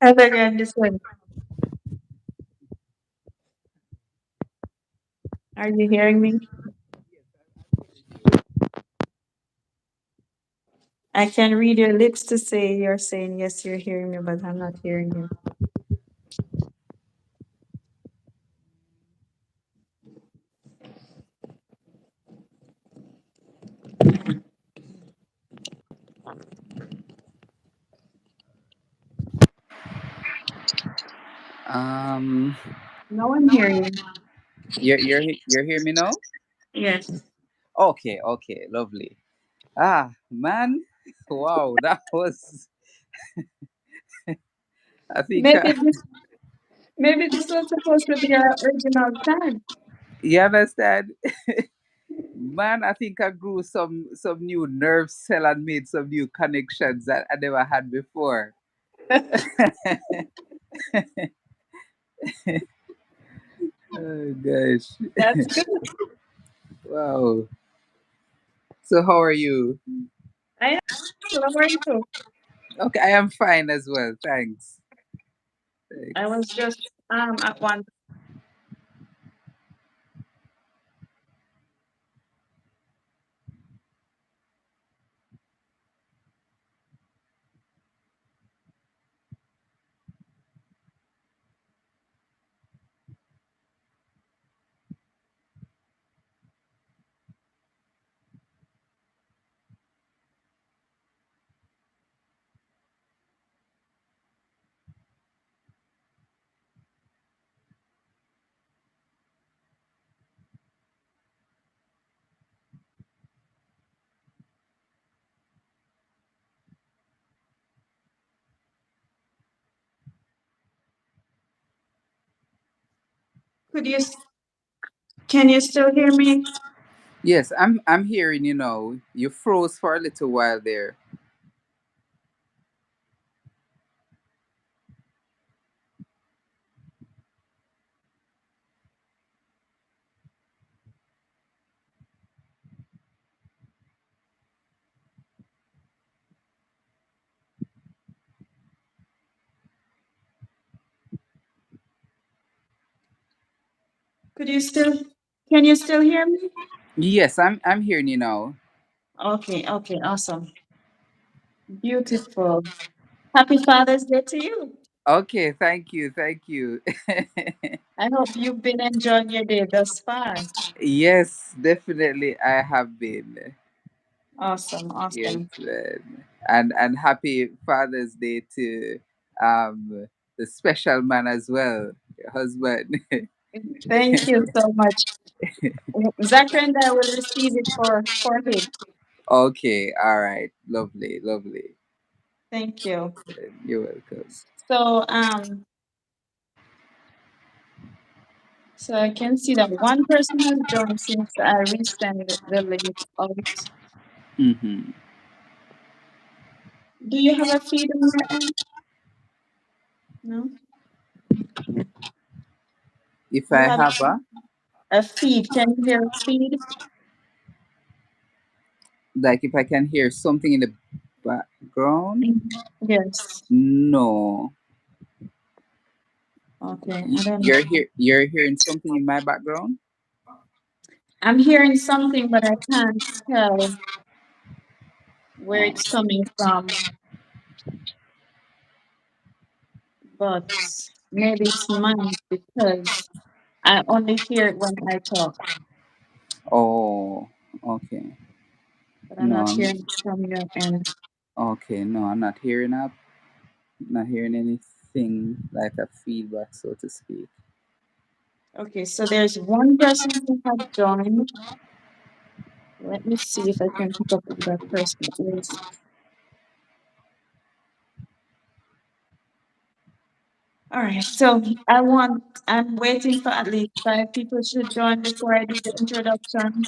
Hello, Grandison. Are you hearing me? I can read your lips to say you're saying yes, you're hearing me, but I'm not hearing you. Um, No, I'm hearing you. you're hearing me now? Yes. Okay, okay, lovely. Ah, man, wow, that was. I think Maybe this maybe this was supposed to be our original time. you understand, man. I think I grew some new nerve cell and made some new connections that I never had before. Oh gosh, That's good. wow. So how are you? I am. How are you? Okay, I am fine as well. Thanks. I Thanks. was just at one. Could you can you still hear me? Yes, I'm hearing you now. You froze for a little while there. Could you still can you still hear me? Yes, I'm hearing you now. Okay, okay, awesome. Beautiful. Happy Father's Day to you. Okay, thank you, thank you. I hope you've been enjoying your day thus far. Yes, definitely I have been. Awesome, Yes, awesome. man. And happy Father's Day to the special man as well, your husband. Thank you so much. Zachary and I will receive it for him. Okay, all right. Lovely, lovely. Thank you. You're welcome. So so I can see that one person has joined since I resend the link out. Hmm. Do you have a feed on your end? No? If You I have have a feed. Can you hear a feed? like if I can hear something in the background, Yes. no. Okay. I don't know. You're hearing something in my background? I'm hearing something, but I can't tell where Oh, it's coming from. But maybe it's mine because I only hear it when I talk, oh, okay. but I'm No, not hearing it from your end. okay, no, I'm not hearing up, not hearing anything like a feedback, so to speak. Okay, so there's one person who has joined. Let me see if I can pick up who that person is. All right, so I'm waiting for at least 5 people to join before I do the introduction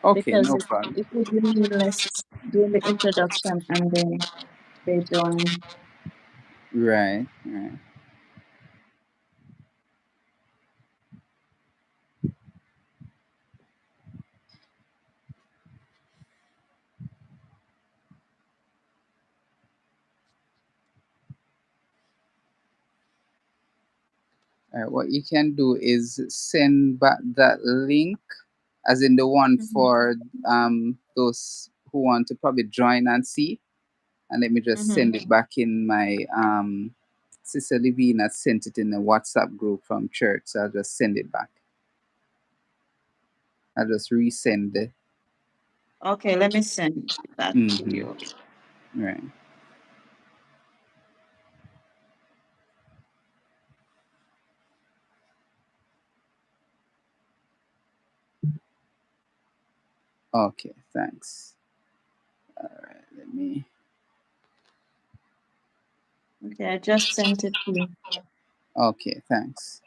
Okay, because no it problem. would be meaningless doing the introduction and then they join. Right, right. What you can do is send back that link, as in the one Mhm. for those who want to probably join and see. And let me just Mhm. send it back in my Sister Livina sent it in the WhatsApp group from church. So I'll just send it back. I'll just resend it. Okay, let me send that to Mm-hmm. you. Right. Okay, thanks. All right, let me. Okay, I just sent it to you. Okay, thanks.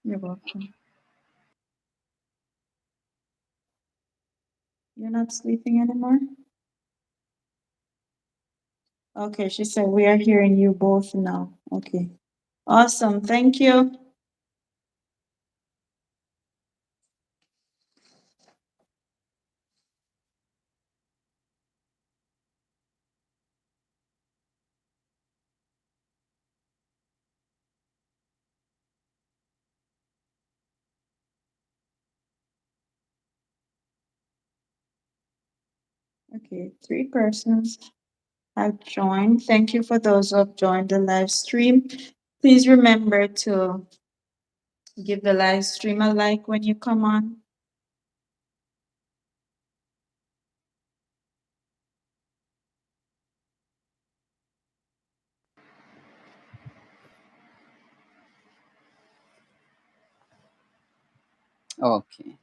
You're welcome. You're not sleeping anymore? Okay, she said we are hearing you both now. Okay. Awesome. Thank you. Okay, 3 persons have joined. Thank you for those who have joined the live stream. Please remember to give the live stream a like when you come on. Okay.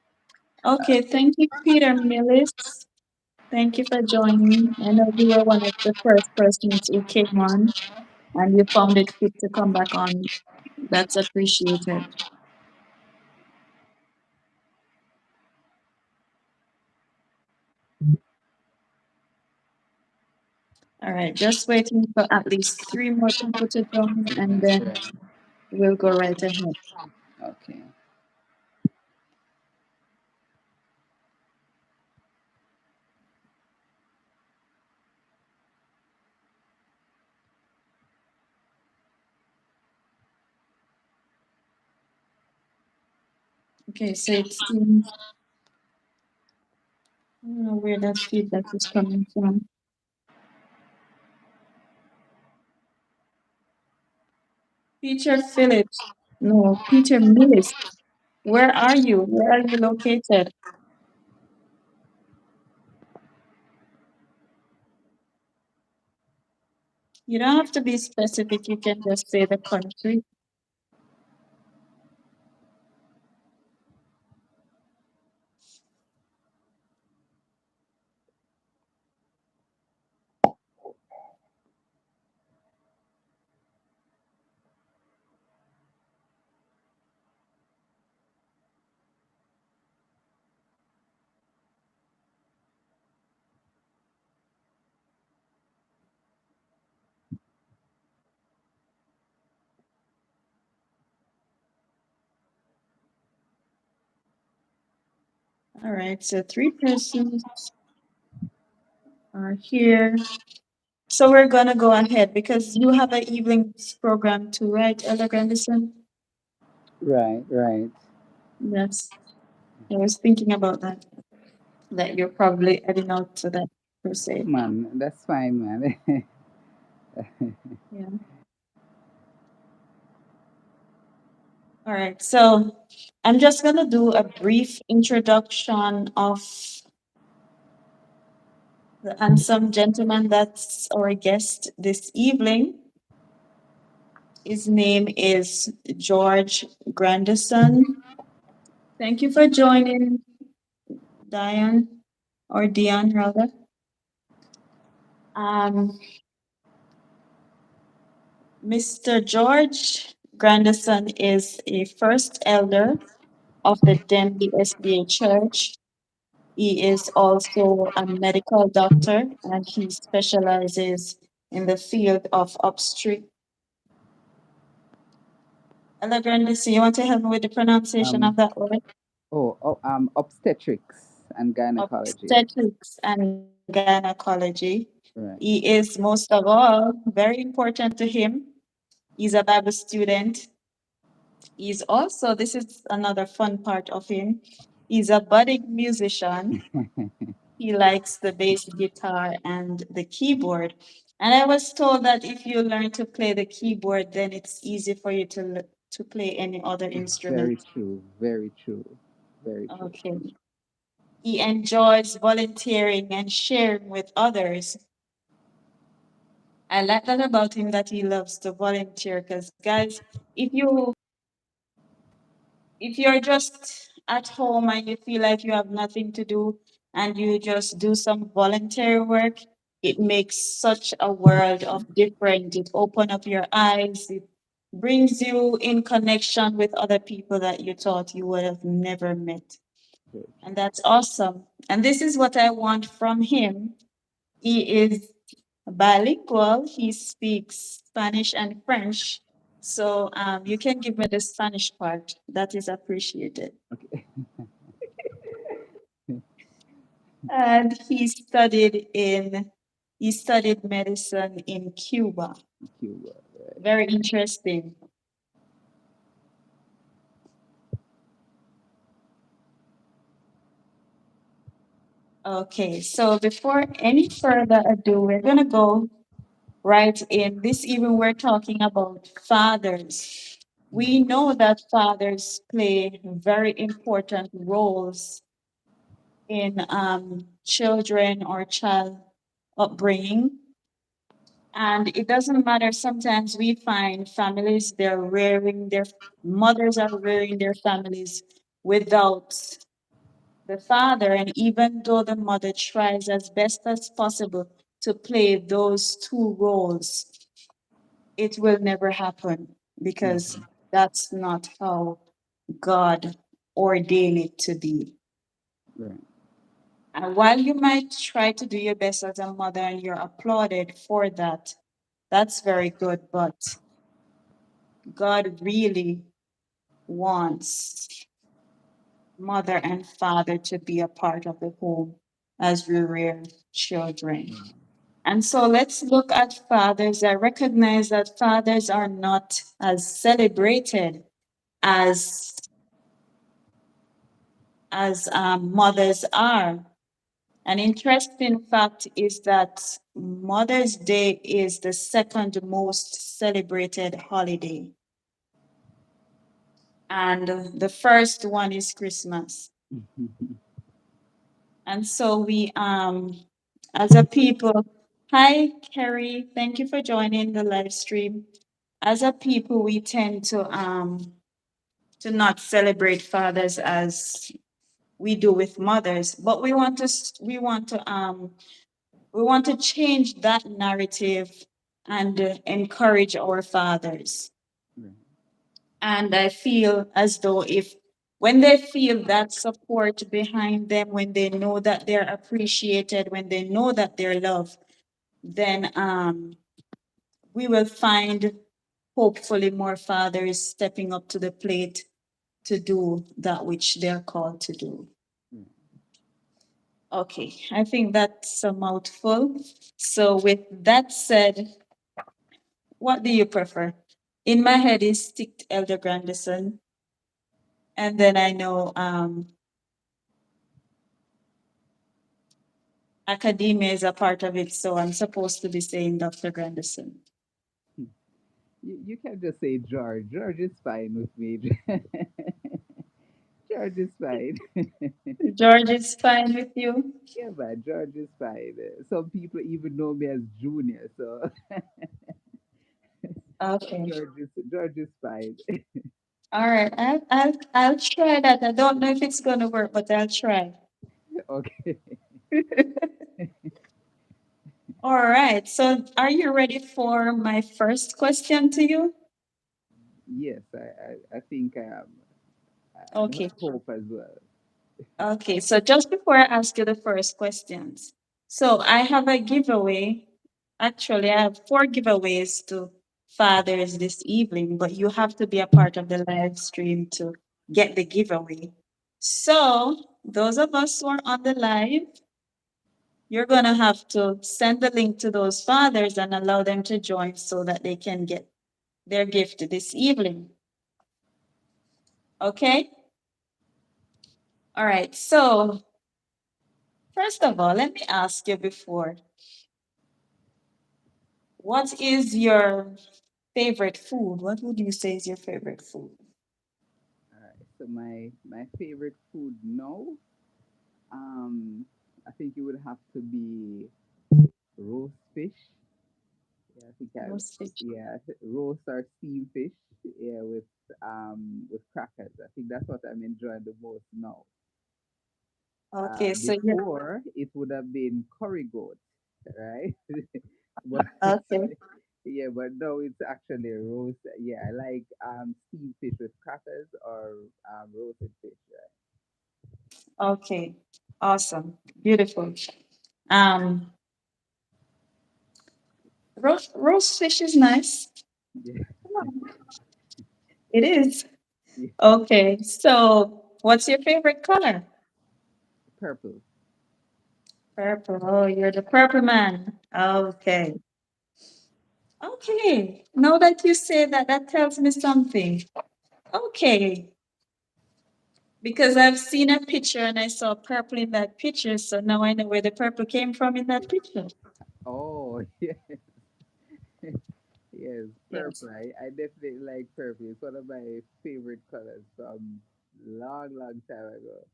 Okay, thank you, Peter Millis. Thank you for joining. I know you were one of the first persons who came on and you found it fit to come back on. That's appreciated. All right, just waiting for at least 3 more people to join and then Right. we'll go right ahead. Okay. Okay, so it seems, I don't know where that feedback is coming from. Peter Phillips, no, Peter Millis. Where are you? Where are you located? You don't have to be specific. You can just say the country. All right, so 3 persons are here. So we're gonna go ahead because you have an evening program too, right, Elder Grandison? Right, right. Yes, I was thinking about that. That you're probably heading out to that crusade. Man, that's fine, man. Yeah. All right. So I'm just gonna do a brief introduction of the handsome gentleman that's our guest this evening. His name is George Grandison. Thank you for joining, Diane, or Dion rather. Um, Mr. George Grandison is a first elder of the Denby SDA Church. He is also a medical doctor and he specializes in the field of obstetric. Ella Grandison, you want to help me with the pronunciation of um, that word? Obstetrics and gynecology. Obstetrics and gynecology. He Right. is most of all very important to him. He's a Bible student He's also, this is another fun part of him, he's a budding musician. He likes the bass guitar and the keyboard. And I was told that if you learn to play the keyboard, then it's easy for you to play any other Very instrument. true. Very true. Very true. Okay. He enjoys volunteering and sharing with others. I like that about him that he loves to volunteer because guys, if you if you're just at home and you feel like you have nothing to do and you just do some voluntary work, it makes such a world of difference. It opens up your eyes. It brings you in connection with other people that you thought you would have never met. Very And true. that's awesome. And this is what I want from him. He is bilingual. He speaks Spanish and French. So you can give me the Spanish part. That is appreciated. Okay. And he studied medicine in Cuba. Cuba. Right. Very interesting. Okay, so before any further ado, we're gonna go right in. This evening we're talking about fathers. We know that fathers play very important roles in children or child upbringing. And it doesn't matter. Sometimes we find families, they're rearing their mothers are rearing their families without the father. And even though the mother tries as best as possible to play those two roles, it will never happen because Mhm. that's not how God ordained it to be. Right. And while you might try to do your best as a mother and you're applauded for that, that's very good. But God really wants mother and father to be a part of the home as we rear children. And so let's look at fathers. I recognize that fathers are not as celebrated as mothers are. An interesting fact is that Mother's Day is the second most celebrated holiday, and the first one is Christmas. And so we, as a people, hi Kerry, thank you for joining the live stream. As a people, we tend to not celebrate fathers as we do with mothers, but we want to change that narrative and encourage our fathers. Right. And I feel as though if when they feel that support behind them, when they know that they're appreciated, when they know that they're loved, then we will find hopefully more fathers stepping up to the plate to do that which they're called to do. Right. Okay, I think that's a mouthful. So, with that said, what do you prefer? In my head is stick Elder Grandison, and then I know academia is a part of it, so I'm supposed to be saying Dr. Grandison. You can just say George. George is fine with me. George is fine. George is fine with you? Yeah, man, George is fine. Some people even know me as Junior, so Okay. George is fine. All right. I'll try that. I don't know if it's gonna work, but I'll try. Okay. All right. So are you ready for my first question to you? Yes, I think I am. And Okay. hope as well. Okay. So just before I ask you the first questions, so I have a giveaway. Actually, I have four giveaways to fathers this evening, but you have to be a part of the live stream to get the giveaway. So those of us who are on the live, you're going to have to send the link to those fathers and allow them to join so that they can get their gift this evening. Okay? All right. So, first of all, let me ask you before, what is your favorite food? What would you say is your favorite food? All right. So my favorite food now, um, I think it would have to be roast fish. Yeah, I think Roast fish. roast or steamed fish. Yeah, with crackers. I think that's what I'm enjoying the most now. Okay, so you're Before it would have been curry goat, right? But okay. yeah, but now it's actually a roast. Yeah, I like steamed fish with crackers or roasted fish. Right? Okay. Awesome. Beautiful. Um, roast fish is nice. Yeah, It is. yeah, Okay. So, what's your favorite color? purple. Purple. Oh, you're the purple man. Okay. Okay. Now that you say that, that tells me something. Okay. Because I've seen a picture and I saw purple in that picture, so now I know where the purple came from in that picture. Oh, yeah, yes, Yes. purple. I definitely like purple. It's one of my favorite colors from long, long time ago.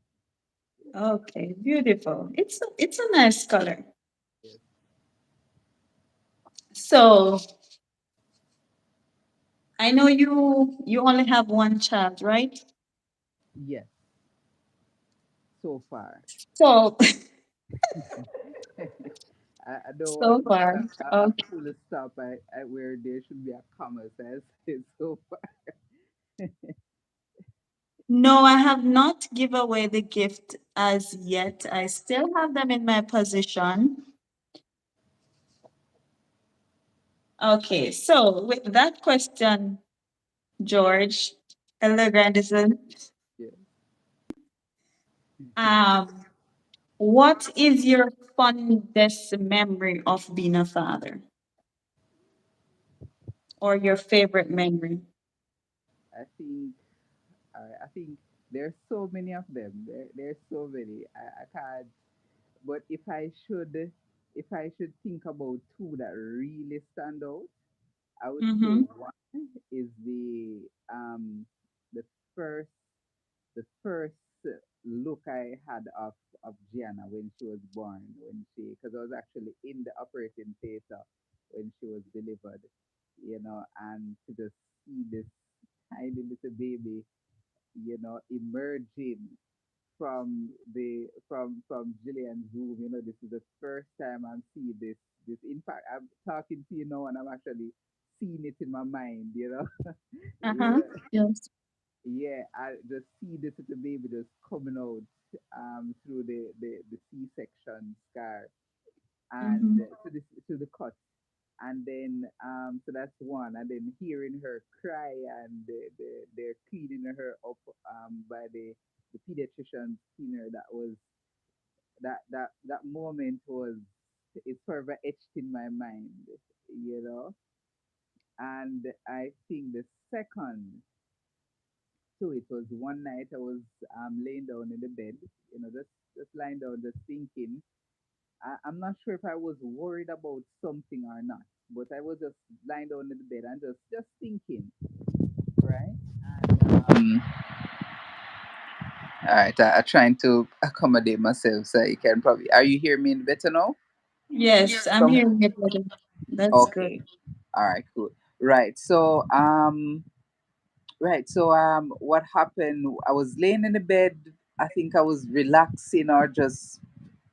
Okay, beautiful. It's a nice color. Yes, So I know you only have one child, right? yes, so far. So I don't want so to put far, a okay. full stop at where there should be a comma. So I said so far. No, I have not give away the gift as yet. I still have them in my possession. Okay, so with that question, George, hello, Grandison. Yeah. Um, what is your fondest memory of being a father, or your favorite memory? I think there's so many of them. There's so many. I can't. But if I should think about two that really stand out, I would say Mm-hmm. one is the first the first look I had of Gianna when she was born, because I was actually in the operating theater when she was delivered, and to just see this tiny little baby, emerging from Jillian's womb. This is the first time I'm seeing this. In fact, I'm talking to you now, and I'm actually seeing it in my mind. Uh-huh. Yeah, Yes. yeah. I just see this little baby just coming out through the C-section scar and Mm-hmm. to the cut. And then so that's one. And then hearing her cry, and they're cleaning her up by the pediatrician cleaner. That moment was, it's forever etched in my mind, you know. And I think the second to it was one night I was laying down in the bed, just lying down, just thinking. I'm not sure if I was worried about something or not, but I was just lying down in the bed and just thinking, right? And all right, I'm trying to accommodate myself so you can probably. Are you hearing me better now? Yes, I'm From hearing it better. That's okay, good. all right, cool. Right, so what happened? I was laying in the bed. I think I was relaxing or just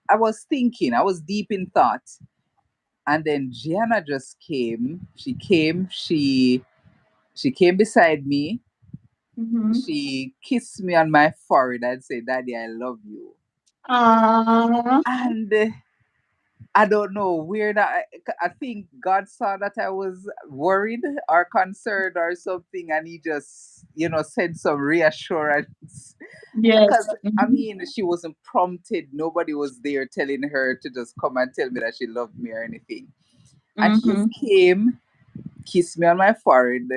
I was thinking. I was deep in thought, and then Gianna just came. She came. She came beside me. Mm-hmm. She kissed me on my forehead and said, "Daddy, I love you." Ah, And I don't know where I think God saw that I was worried or concerned or something, and He just, sent some reassurance. yes. Because I Mm-hmm. mean, she wasn't prompted. Nobody was there telling her to just come and tell me that she loved me or anything. And she just Mm-hmm. came, kissed me on my forehead,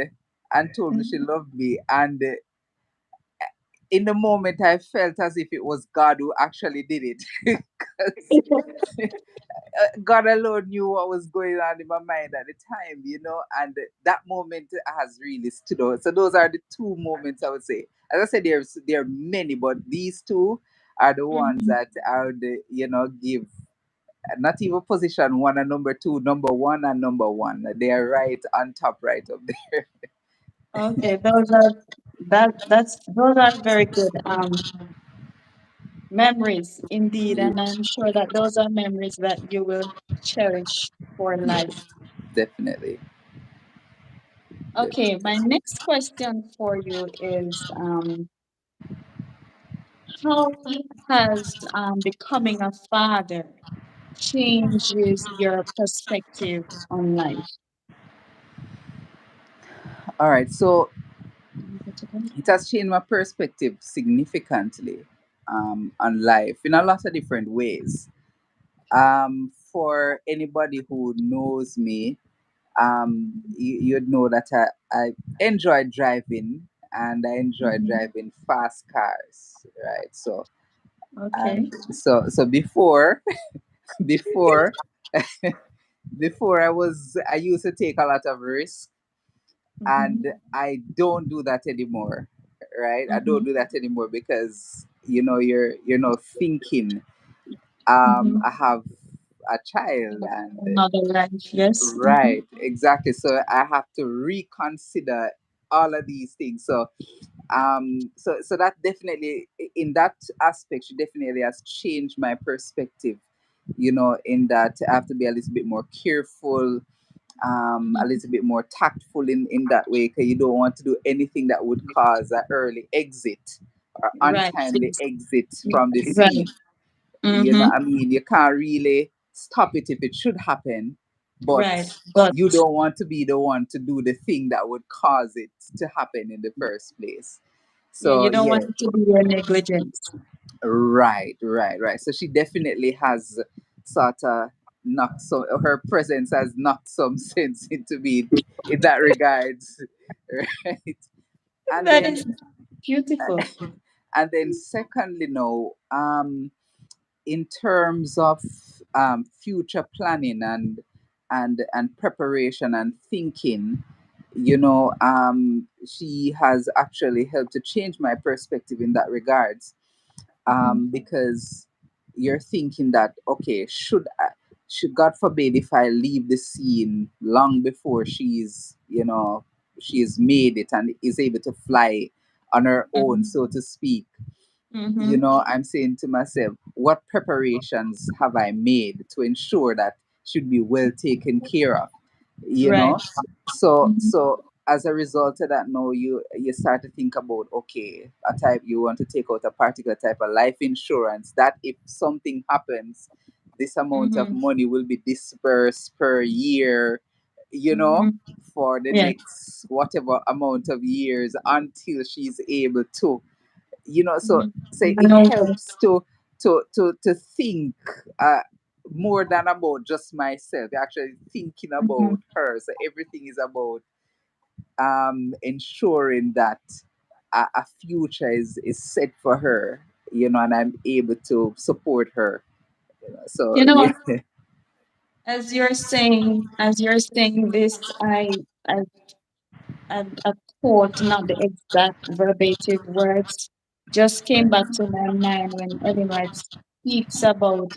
and told me she loved me. And in the moment I felt as if it was God who actually did it. 'Cause God alone knew what was going on in my mind at the time, and that moment has really stood out. So those are the two moments I would say. As I said, there are many, but these two are the ones Mhm. that I would, give not even position one and number two, number one and number one. They are right on top, right up there. Okay, those are very good memories indeed, Yeah, and I'm sure that those are memories that you will cherish for life. yes, definitely, Okay, definitely. my next question for you is how has becoming a father changes your perspective on life? All right, so it has changed my perspective significantly on life in a lot of different ways. For anybody who knows me, you'd know that I enjoy driving and I enjoy Mhm. driving fast cars, right? Okay. So before before before I used to take a lot of risk, and Mhm. I don't do that anymore, right? I don't Mhm. do that anymore because you're not thinking. Mhm. I have a child, and Another life, yes. Mhm. right, exactly. So I have to reconsider all of these things. So that definitely, in that aspect, she definitely has changed my perspective. In that I have to be a little bit more careful, a Mhm. little bit more tactful in that way, because you don't want to do anything that would cause an early exit or Right. untimely Yes. exit from the Right. scene. Mm-hmm. I mean, you can't really stop it if it should happen, but Right. But you don't want to be the one to do the thing that would cause it to happen in the first place. yeah, you So don't want yeah, it to be your negligence. right. So she definitely has sort of knocked some. Her presence has knocked some sense into me in that regards, right? And That then, is beautiful. secondly, no, in terms of future planning and preparation and thinking, she has actually helped to change my perspective in that regards, Mhm. because you're thinking that, okay, should, God forbid, if I leave the scene long before she's made it and is able to fly on her own, Mhm. so to speak. Mhm. I'm saying to myself, what preparations have I made to ensure that should be well taken care of? You Right. know, so Mhm. so as a result of that, now you start to think about, okay, a type you want to take out a particular type of life insurance that if something happens, this amount of Mhm. money will be dispersed per year, you know, Mhm. for the Yeah. next whatever amount of years until she's able to, so Mhm. say it No. helps to think uh more than about just myself, actually thinking about Mhm. her. So everything is about ensuring that a future is set for her, and I'm able to support her, so You yeah. know, as you're saying this, I a quote, not the exact verbatim words, just came back to my mind when Ellen White speaks about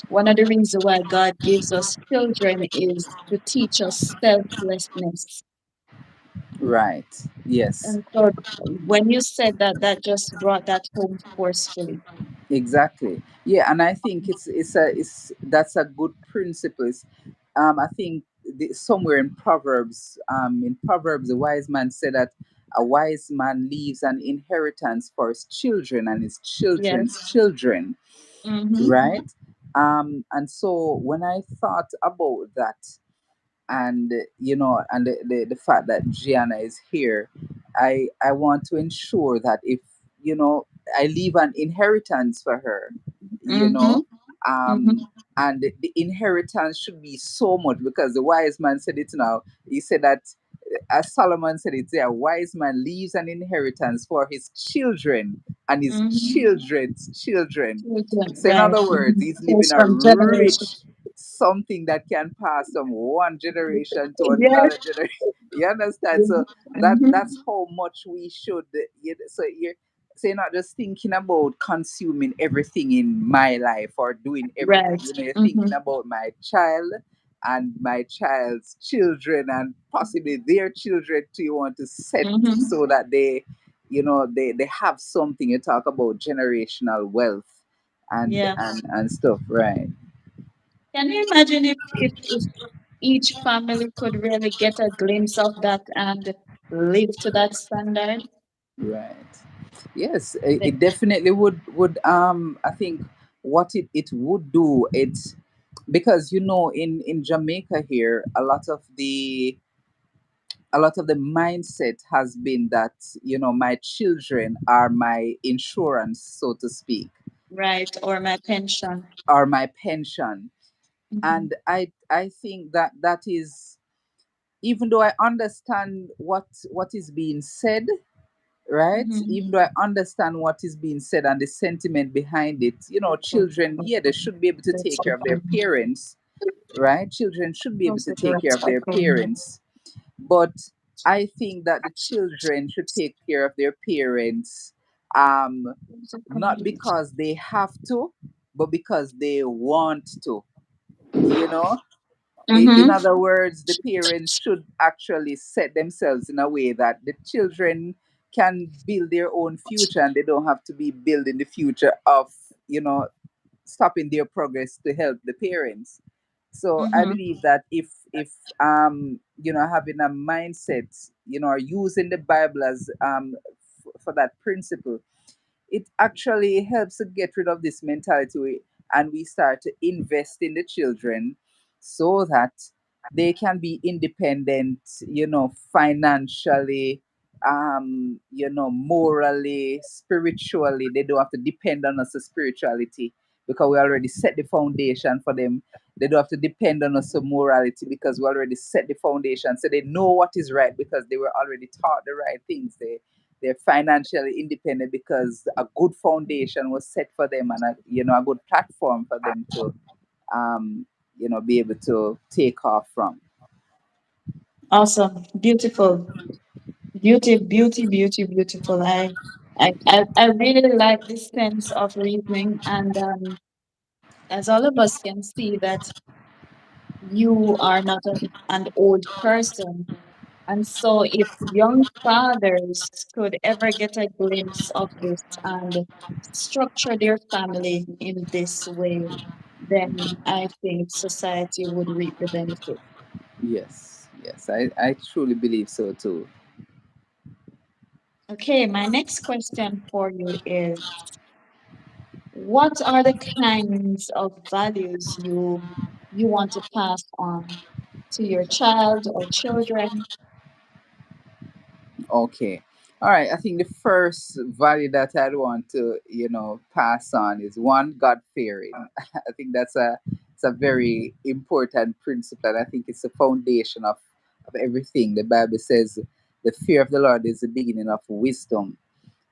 one of the reasons why God gives us children is to teach us selflessness. Right, yes. And so when you said that, that just brought that home forcefully. Exactly. Yeah, and I think it's that's a good principle. I think somewhere in Proverbs, the wise man said that a wise man leaves an inheritance for his children and his children's Yes. children, Mm-hmm. right? And so when I thought about that, and the fact that Gianna is here, I want to ensure that if you know I leave an inheritance for her, you Mm-hmm. know um Mm-hmm. and the inheritance should be so much, because the wise man said it now. He said that as Solomon said, it's a wise man leaves an inheritance for his children and his Mm-hmm. children's children. Children, So, in right. other words, Mm-hmm. he's leaving Goes a from generation. rich something that can pass from one generation to Yes. another generation. You understand? Yeah. So Mm-hmm. that's how much we should. So you're not just thinking about consuming everything in my life or doing everything. Right. You're thinking Mm-hmm. about my child and my child's children and possibly their children too. You want to set Mm-hmm. so that they have something. You talk about generational wealth and Yeah. and stuff, right? Can you imagine if each family could really get a glimpse of that and live to that standard? Right. Yes, it, Then, it definitely would I think what it would do, it's because in Jamaica here, a lot of the mindset has been that my children are my insurance, so to speak, right, or my pension. are my pension. Mm-hmm. And I think that is, even though I understand what is being said, right? Mm-hmm. Even though I understand what is being said and the sentiment behind it, children, yeah, they should be able to take care of their parents, right? Children should be able to take care of their parents. But I think that the children should take care of their parents, um, not because they have to, but because they want to, you know? In Mm-hmm. other words, the parents should actually set themselves in a way that the children can build their own future and they don't have to be building the future of, you know, stopping their progress to help the parents. So I Mm-hmm. believe that if having a mindset, or using the Bible as for that principle, it actually helps to get rid of this mentality, and we start to invest in the children so that they can be independent, financially, morally, spiritually. They don't have to depend on us for spirituality because we already set the foundation for them. They don't have to depend on us for morality because we already set the foundation. So they know what is right because they were already taught the right things. They're financially independent because a good foundation was set for them, and a good platform for them to be able to take off from. Awesome. Beautiful. Beautiful. I really like this sense of reasoning, and as all of us can see that you are not an old person. And so, if young fathers could ever get a glimpse of this and structure their family in this way, then I think society would reap the benefit. Yes, yes, I truly believe so too. Okay, my next question for you is, what are the kinds of values you want to pass on to your child or children? Okay. All right. I think the first value that I'd want to, pass on is one, God fearing. I think it's a very important principle, and I think it's the foundation of everything. The Bible says the fear of the Lord is the beginning of wisdom,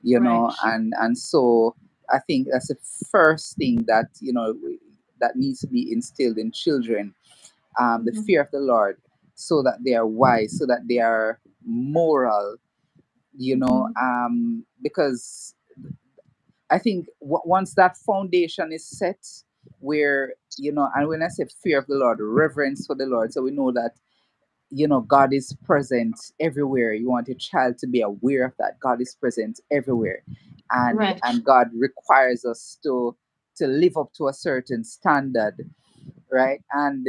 Right. and so I think that's the first thing that that needs to be instilled in children, the Mhm. fear of the Lord, so that they are wise, so that they are moral, Mhm. because I think once that foundation is set, where and when I say fear of the Lord, reverence for the Lord, so we know that God is present everywhere. You want your child to be aware of that God is present everywhere, and Right. and God requires us to live up to a certain standard, right? And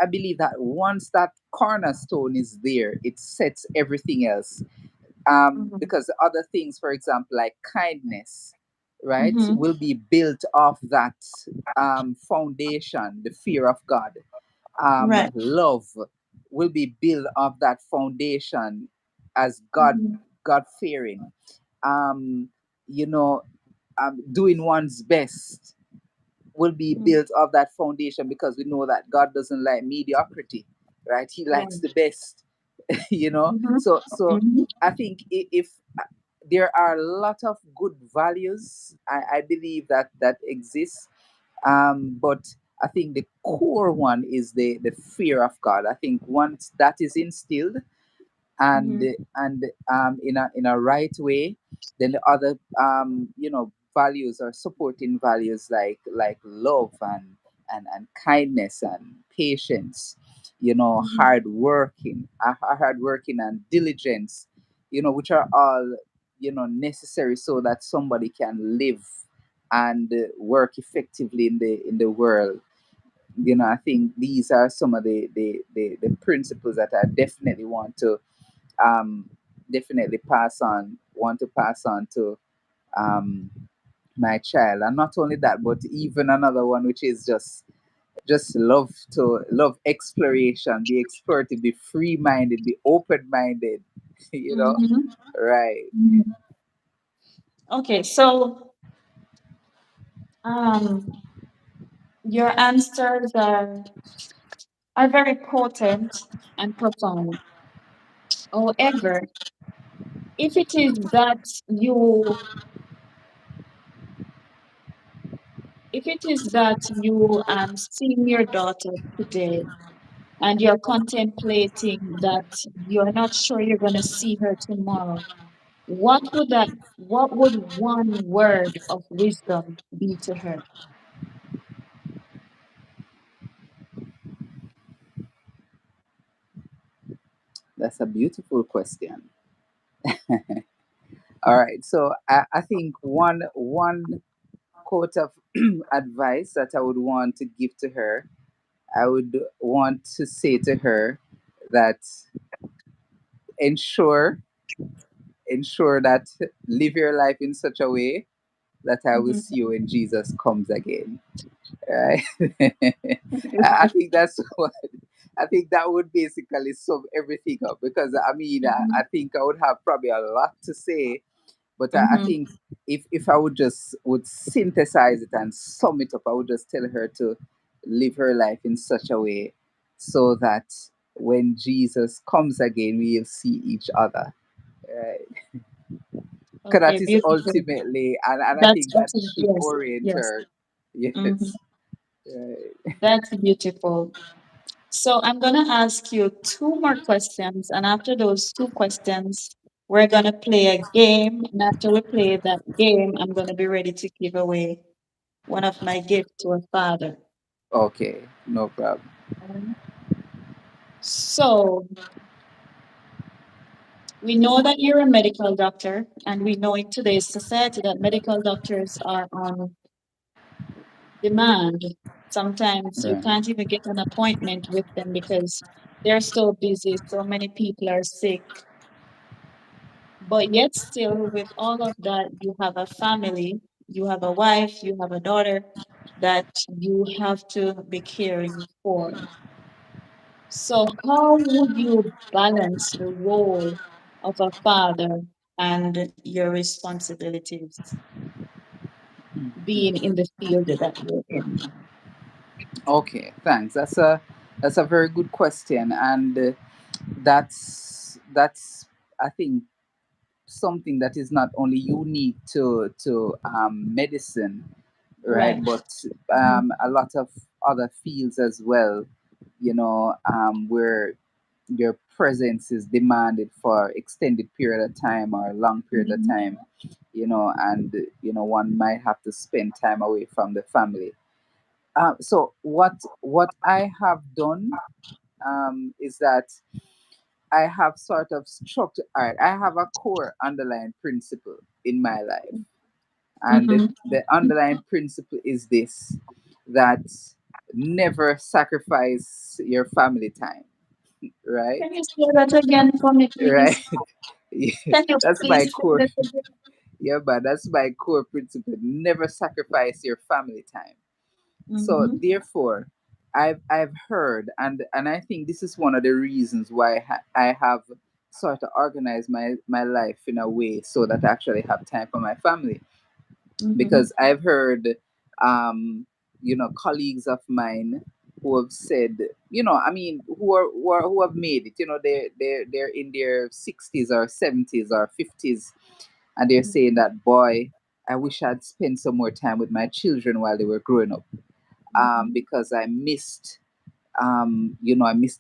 I believe that once that cornerstone is there, it sets everything else, Mhm. because other things, for example, like kindness, right, Mhm. will be built off that foundation, the fear of God. Right. Love will be built off that foundation as Mhm. God fearing. Um, you know, doing one's best will be Mhm. built off that foundation, because we know that God doesn't like mediocrity, right? He likes Right. the best. you know. Mhm. So Mhm. I think if there are a lot of good values, I believe that that exists, but I think the core one is the fear of God. I think once that is instilled, and Mhm. in a right way, then the other values or supporting values like love and kindness and patience, Mhm. hard working and diligence, which are all necessary so that somebody can live and work effectively in the world. I think these are some of the principles that I definitely um, want to pass on to um, my child. And not only that, but even another one, which is just love exploration, be explorative, be free minded, be open minded. you know Mhm. right. Mhm. Okay, so um, your answers are very potent and profound. However, if it is that you if it is that you seeing your daughter today and you're contemplating that you're not sure you're going to see her tomorrow, what would one word of wisdom be to her? That's a beautiful question. All right, so I think one quote of advice that I would want to give to her, I would want to say to her that ensure ensure that live your life in such a way that I will Mhm. see you when Jesus comes again. Right? I think that's what I think that would basically sum everything up, because I mean I Mhm. think I would have probably a lot to say, but I Mhm. think if I would synthesize it and sum it up, I would just tell her to live her life in such a way so that when Jesus comes again, we'll see each other. Right? Because Okay, that is beautiful. ultimately, and I think that That's a should yes, orient yes. her. Yes. Mhm. Right. That's beautiful. So I'm going to ask you two more questions, and after those two questions, we're going to play a game. And after we play that game, I'm going to be ready to give away one of my gifts to a father. Okay, no problem. Um, So we know that you're a medical doctor, and we know in today's society that medical doctors are on demand. Sometimes you Right. can't even get an appointment with them because they're so busy. So many people are sick. But yet, still, with all of that, you have a family, you have a wife, you have a daughter that you have to be caring for. So, how would you balance the role of a father and your responsibilities being in the field that you're in? Okay, thanks. That's a very good question, and that's I think something that is not only unique to medicine, right? Right. But Mhm. a lot of other fields as well. Where your presence is demanded for extended period of time or long period of Mhm. time, and one might have to spend time away from the family. So what I have done is that I have sort of structured. All right, I have a core underlying principle in my life, and Mhm. the underlying principle is this: that never sacrifice your family time. Right, Can you say that again for me, right. please? Yeah, Can you that's my please say core. that again? Yeah, but that's my core principle: never sacrifice your family time. So Mhm. therefore, I've heard, and I think this is one of the reasons why I have sort of organized my life in a way so that I actually have time for my family, Mhm. because I've heard colleagues of mine, who have said, I mean, who have made it. They're in their 60s or 70s or 50s, and they're saying that, boy, I wish I'd spent some more time with my children while they were growing up, Mhm. because I missed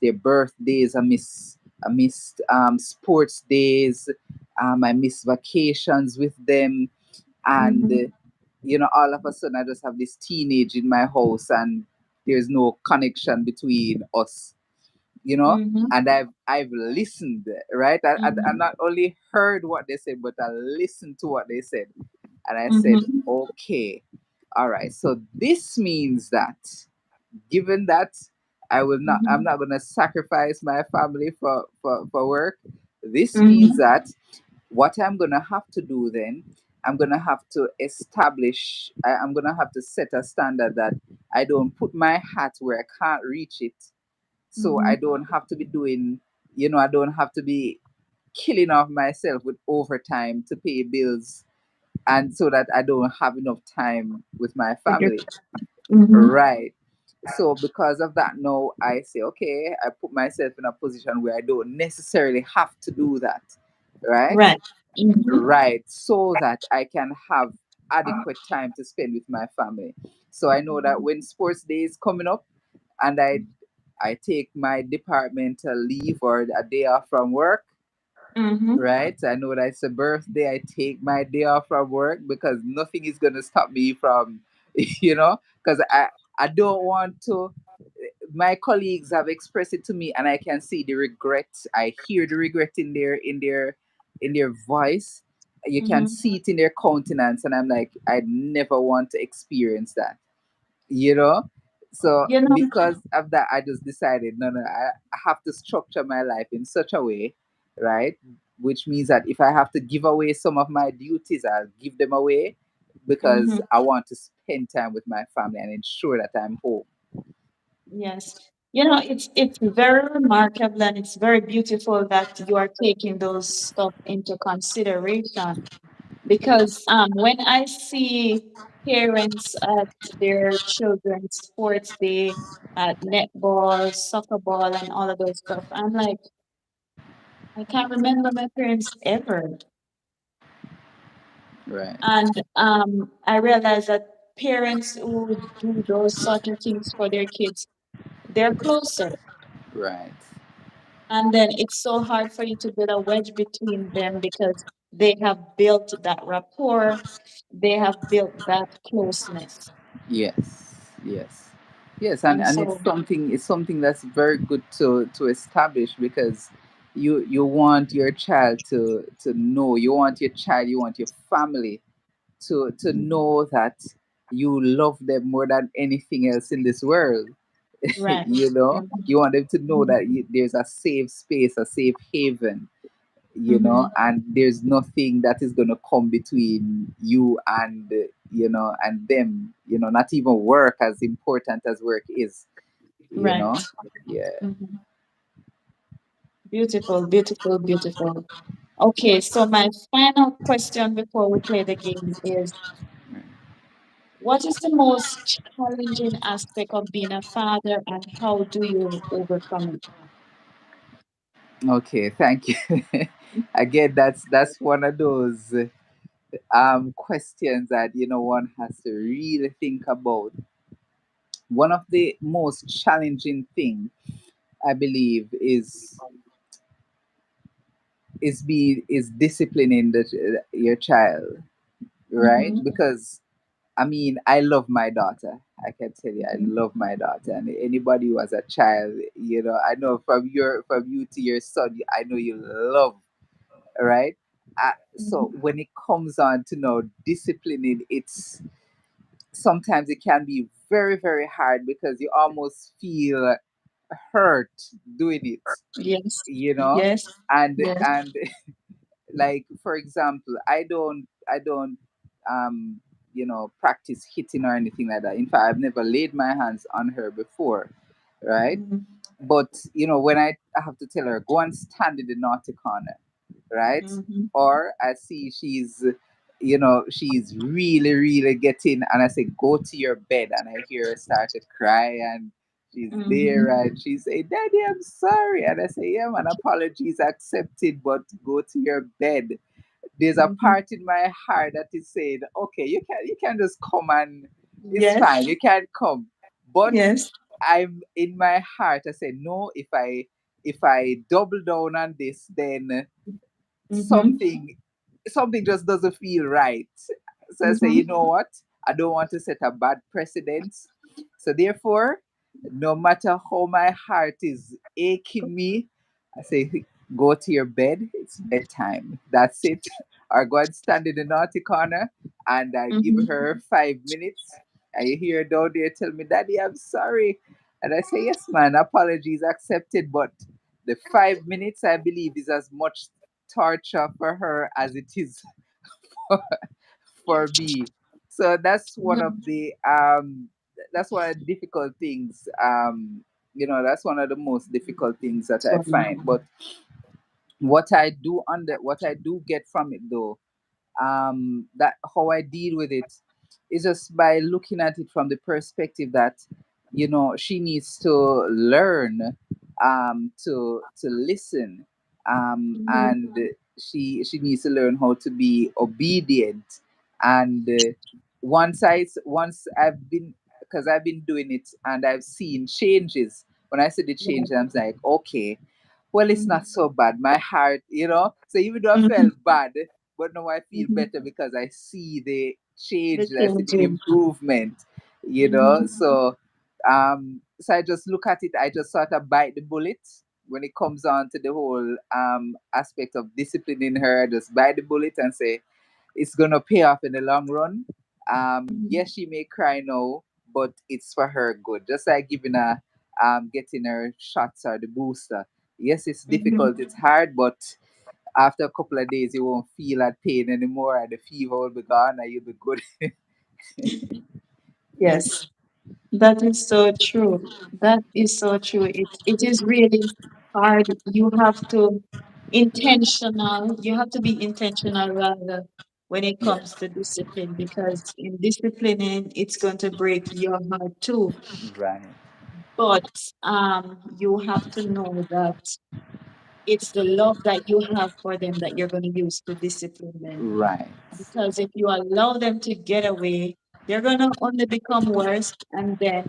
their birthdays. I missed sports days. I missed vacations with them, and Mhm. all of a sudden I just have this teenage in my house, and there's no connection between us. you know Mhm. and I've listened, right? I Mhm. not only heard what they said, but I listened to what they said, and I said, Mhm. okay, all right, so this means that, given that I'm Mhm. not going to sacrifice my family for work, this means Mhm. that what I'm going to have to do then, I'm going to have to I'm going to have to set a standard that I don't put my hat where I can't reach it. So I Mhm. don't have to be doing, I don't have to be killing off myself with overtime to pay bills, and so that I don't have enough time with my With your. family. Mhm. Right. So because of that, now I say, okay, I put myself in a position where I don't necessarily have to do that. Right? Right. Mhm. Right. So that I can have adequate time to spend with my family. So I know that Mhm. when sports day is coming up, and I take my departmental leave or a day off from work, Mhm. right? I know that it's a birthday. I take my day off from work because nothing is gonna stop me from, because I don't want to. My colleagues have expressed it to me, and I can see the regret. I hear the regret in their voice. You can Mhm. see it in their countenance, and I'm like, I never want to experience that, you know so You know. because of that, I just decided, no, no, I have to structure my life in such a way, right, which means that if I have to give away some of my duties, I'll give them away, because Mhm. I want to spend time with my family and ensure that I'm home. Yes. It's very remarkable and it's very beautiful that you are taking those stuff into consideration because when I see parents at their children's sports day at netball, soccer ball, and all of those stuff, I'm like, I can't remember my parents ever. Right. And I realize that parents who do those sort of things for their kids, they're closer. Right. And then it's so hard for you to build a wedge between them because they have built that rapport, they have built that closeness. Yes, yes, yes, and And and it's so, something that's very good to establish, because you want your child to know, you want your family to mhm, know that you love them more than anything else in this world. right. You Mhm, want them to know mhm, that there's a safe space, a safe haven, mhm, and there's nothing that is going to come between you and and them, not even work, as important as work is, you right. know yeah. Mhm. Beautiful, beautiful, beautiful. Okay, so my final question before we play the game is what is the most challenging aspect of being a father and how do you overcome it? Okay, thank you. Again, that's one of those questions that one has to really think about. One of the most challenging thing, I believe, is disciplining your child, right? Mm-hmm. Because I mean, I love my daughter. I can tell you, I Mm-hmm. love my daughter. And anybody who has a child, I know from you to your son, I know you love, right? So Mm-hmm. when it comes on to know disciplining, it's sometimes it can be very, very hard, because you almost feel hurt doing it, Yes. you know, Yes. and Yes. and like, for example, I don't practice hitting or anything like that. In fact, I've never laid my hands on her before, right? Mm-hmm. But when I have to tell her, go and stand in the naughty corner, right? Mm-hmm. Or I see she's really, really getting, and I say, go to your bed, and I hear her start to cry, and she's there Mm-hmm. and she say, "Daddy, I'm sorry." And I say, "Yeah, man, apologies accepted, but go to your bed." There's a Mm-hmm. part in my heart that is saying, "Okay, you can just come and it's fine. Yes. You can come." But Yes. I'm in my heart. I say, "No, if I double down on this, then Mm-hmm. something something just doesn't feel right." So I say, you Mm-hmm. know what? I don't want to set a bad precedent. So therefore, no matter how my heart is aching me, I say, go to your bed. It's bedtime. That's it. Or go and stand in the naughty corner and I give Mm-hmm. her 5 minutes. And you hear her down there tell me, "Daddy, I'm sorry." And I say, "Yes, man, apologies accepted." But the 5 minutes, I believe, is as much torture for her as it is for me. So that's one of the difficult things. That's one of the most difficult things that I find. But what I do get from it though, that how I deal with it is just by looking at it from the perspective that she needs to learn to listen, Mm-hmm. and she needs to learn how to be obedient. And once I've been, because I've been doing it and I've seen changes. When I see the change, I'm like, okay, well, it's not so bad. My heart. So even though I Mm-hmm. felt bad, but now I feel Mm-hmm. better because I see the change, The I see the changing. improvement. Mm-hmm. So I just look at it. I just sort of bite the bullet when it comes on to the whole aspect of disciplining her. I just bite the bullet and say it's gonna pay off in the long run. Yes, she may cry now, but it's for her good. Just like giving her getting her shots or the booster. Yes, it's Mm-hmm. difficult, it's hard, but after a couple of days, you won't feel that pain anymore, and the fever will be gone, and you'll be good. Yes. That is so true. That is so true. It is really hard. You have to be intentional rather when it Yeah, comes to discipline because in disciplining it's going to break your heart too. right, But you have to know that it's the love that you have for them that you're going to use to discipline them. right, Because if you allow them to get away, they're going to only become worse and then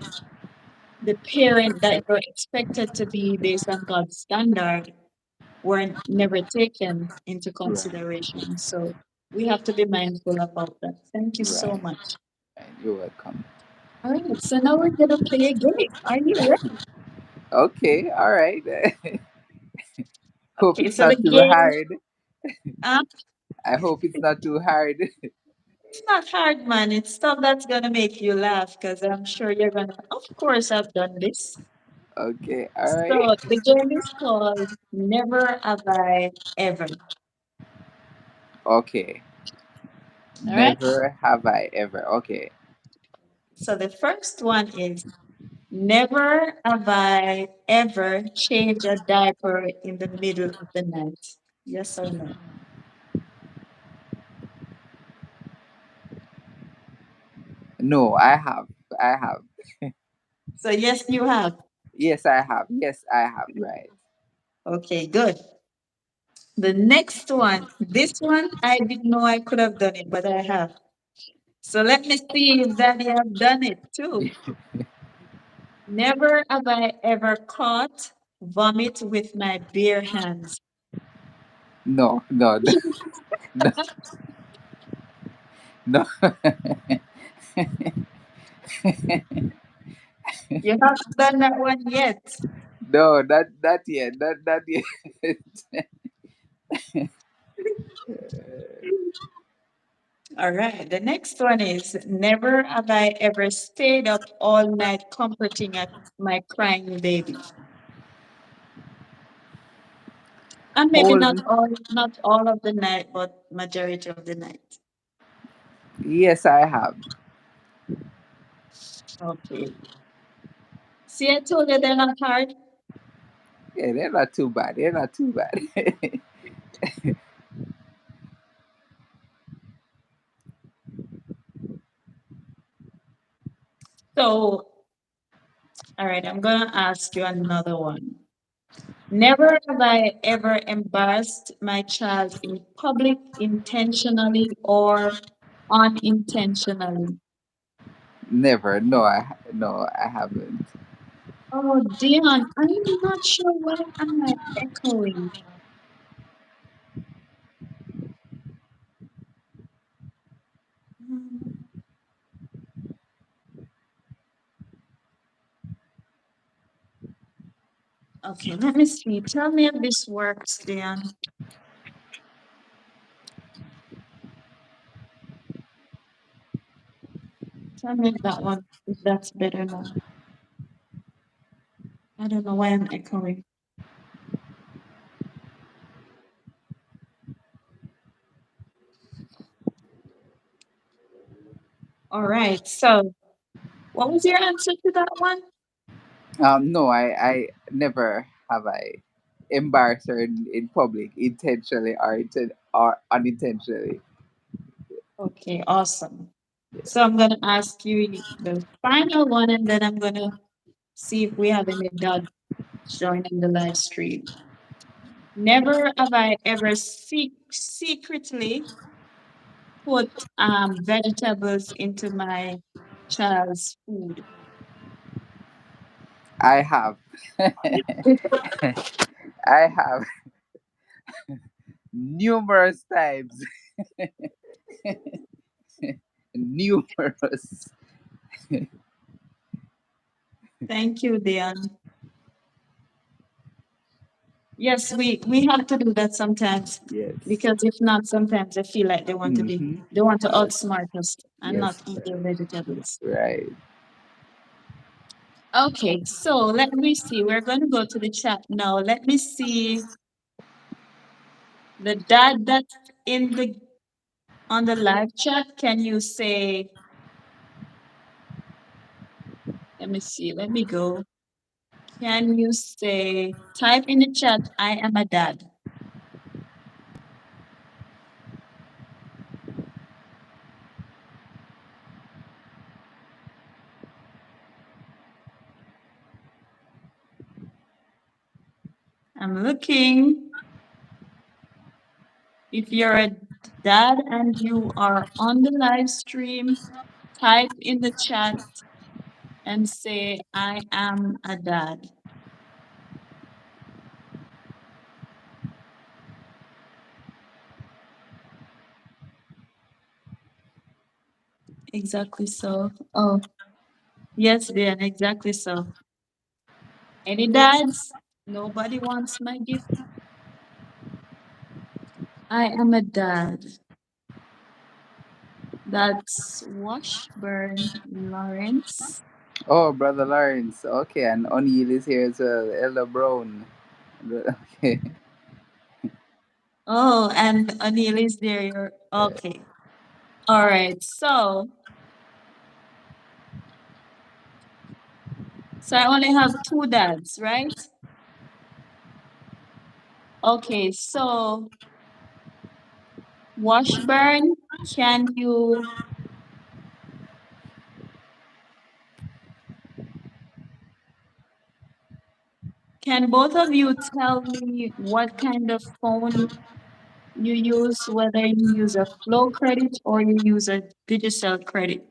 the parent that you're expected to be based on God's standard weren't never taken into right, consideration. So we have to be mindful about that. Thank you so right, much. right. You're welcome. All right, so now we're gonna play a game. Are you ready? Okay, all right. Hope Okay, it's so the not too game, hard. um, I hope it's not too hard. it's not hard, man. It's stuff that's gonna make you laugh because I'm sure you're gonna. Of course, I've done this. Okay, all right. So the game is called Never Have I Ever. Okay. All right. Never have I ever. Okay. So the first one is never have I ever changed a diaper in the middle of the night. Yes or no? No, I have. I have. So yes, you have. Yes, I have. Yes, I have. Right. Okay, good. The next one, this one, I didn't know I could have done it, but I have. So let me see if Daddy have done it too. Never have I ever caught vomit with my bare hands. No, no, no, no, You haven't done that one yet. no, not yet. Not yet. All right. The next one is never have I ever stayed up all night comforting my crying baby. And maybe Whole. not all of the night, but majority of the night. Yes, I have. Okay. See, I told you they're not hard. Yeah, they're not too bad. They're not too bad. So All right, I'm gonna ask you another one. Never have I ever embarrassed my child in public intentionally or unintentionally. Never. No, I haven't. Oh, Dion, I'm not sure why am I echoing. Hmm, okay, let me see. Tell me if this works, Dion. Tell me if that one, if that's better now. I don't know why I'm echoing. All right, so what was your answer to that one? No, I never have I embarrassed her in public intentionally or unintentionally. Okay, awesome. So I'm gonna ask you the final one, and then I'm gonna see if we have any dad joining the live stream. Never have I ever secretly put vegetables into my child's food. I have. I have numerous times. Numerous. Thank you, Dion. Yes, we have to do that sometimes Yes. because if not, sometimes I feel like Mm-hmm. they want to Yes. outsmart us and Yes. not eat their vegetables. Right. Okay, so let me see. We're going to go to the chat now. Let me see the dad that's in the on the live chat. Can you say? Let me see. Let me go. Can you say? Type in the chat. I am a dad. I'm looking. If you're a dad and you are on the live stream, type in the chat and say, I am a dad. Exactly so. Oh, yes, Dan, exactly so. Any dads? Nobody wants my gift. I am a dad. That's Washburn Lawrence. Oh, Brother Lawrence. Okay, and O'Neill is here as well. Elder Brown. Okay. Oh, and Anil is there. Okay. All right. So I only have two dads, right? Okay. So Washburn, can both of you tell me what kind of phone you use, whether you use a flow credit or you use a digital credit?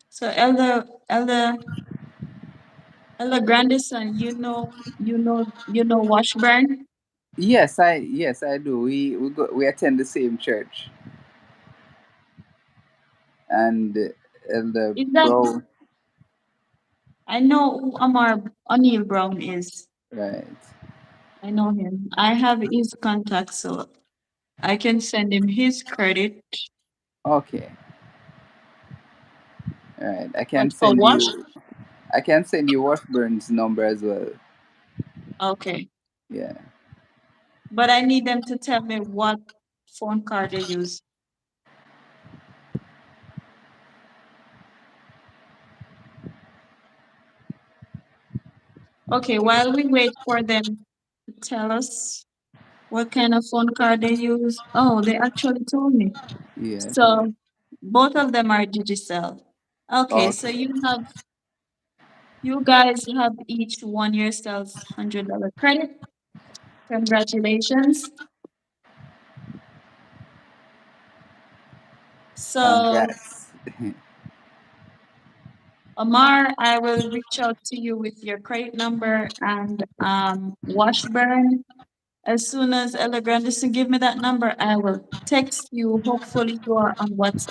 So Elder Grandison, you know Washburn? Yes, I do. We attend the same church, and Elder Is that Brown. I know who Amar O'Neill Brown is. Right. I know him. I have his contact, so I can send him his credit. Okay. Right. But for Wash, I can send you Washburn's number as well. okay. Yeah. but I need them to tell me what phone card they use. Okay, while we wait for them to tell us what kind of phone card they use. Oh, they actually told me. Yeah. So both of them are Digicel. Okay, so Okay. you guys have each won yourselves $100 credit. Congratulations. So Congrats. Amar, I will reach out to you with your credit number and Washburn. As soon as Ella Grandison give me that number, I will text you. Hopefully you are on WhatsApp.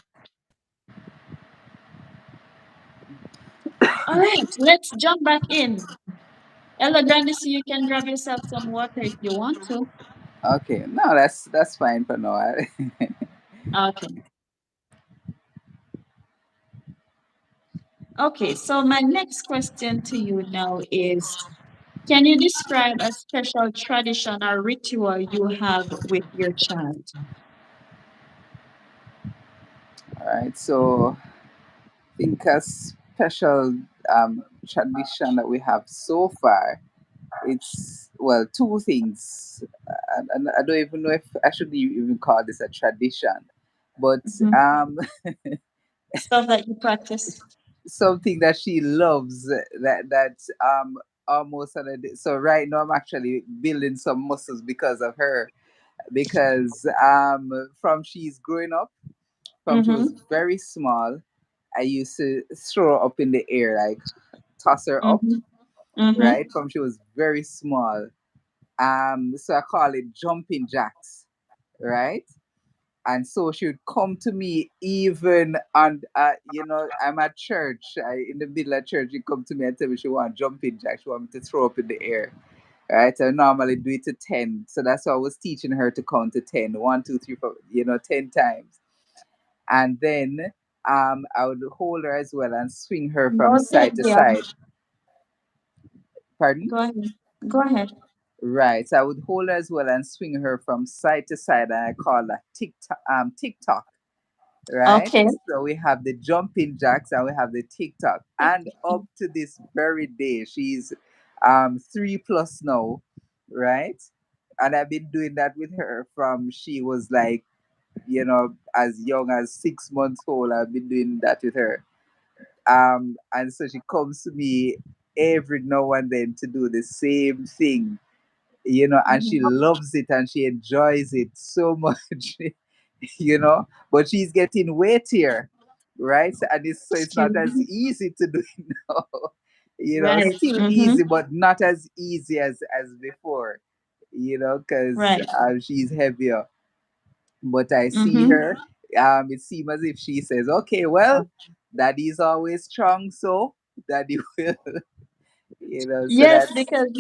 All right, let's jump back in. Ella Grandison, you can grab yourself some water if you want to. Okay. No, that's fine for now. Okay. Okay, so my next question to you now is, can you describe a special tradition or ritual you have with your child? All right. So I think a special tradition that we have so far, it's well two things. And I don't even know if I should even call this a tradition, but Mhm. Stuff that you practice. something that she loves that almost on a so right now I'm actually building some muscles because of her, because from she's growing up, from she was Mm-hmm. very small, I used to throw her up in the air, like toss her up, Mm-hmm. Mm-hmm. right, from she was very small. So I call it jumping jacks, right? And so she would come to me even on I'm at church, in the middle of church, she come to me and tell me she want jumping jack, she want me to throw up in the air, right? I normally do it to 10, so that's why I was teaching her to count to 10, 1 2 3 4, 10 times. And then I would hold her as well and swing her from No tech side to there. side. Pardon? Go ahead. Go ahead. Right, so I would hold her as well and swing her from side to side, and I call that tick tock, right? Okay. So we have the jumping jacks and we have the TikTok. And up to this very day, she's 3 plus now, right? And I've been doing that with her from she was like, as young as 6 months old. I've been doing that with her. And so she comes to me every now and then to do the same thing, and she Mhm. loves it and she enjoys it so much. But she's getting weightier, right? So it's not as Mhm. easy to do it now. Right. Still Mm-hmm. easy, but not as easy as before, because Right. she's heavier. But I see Mm-hmm. her, it seems as if she says, okay, well, daddy's always strong, so daddy will, so Yes, that's, because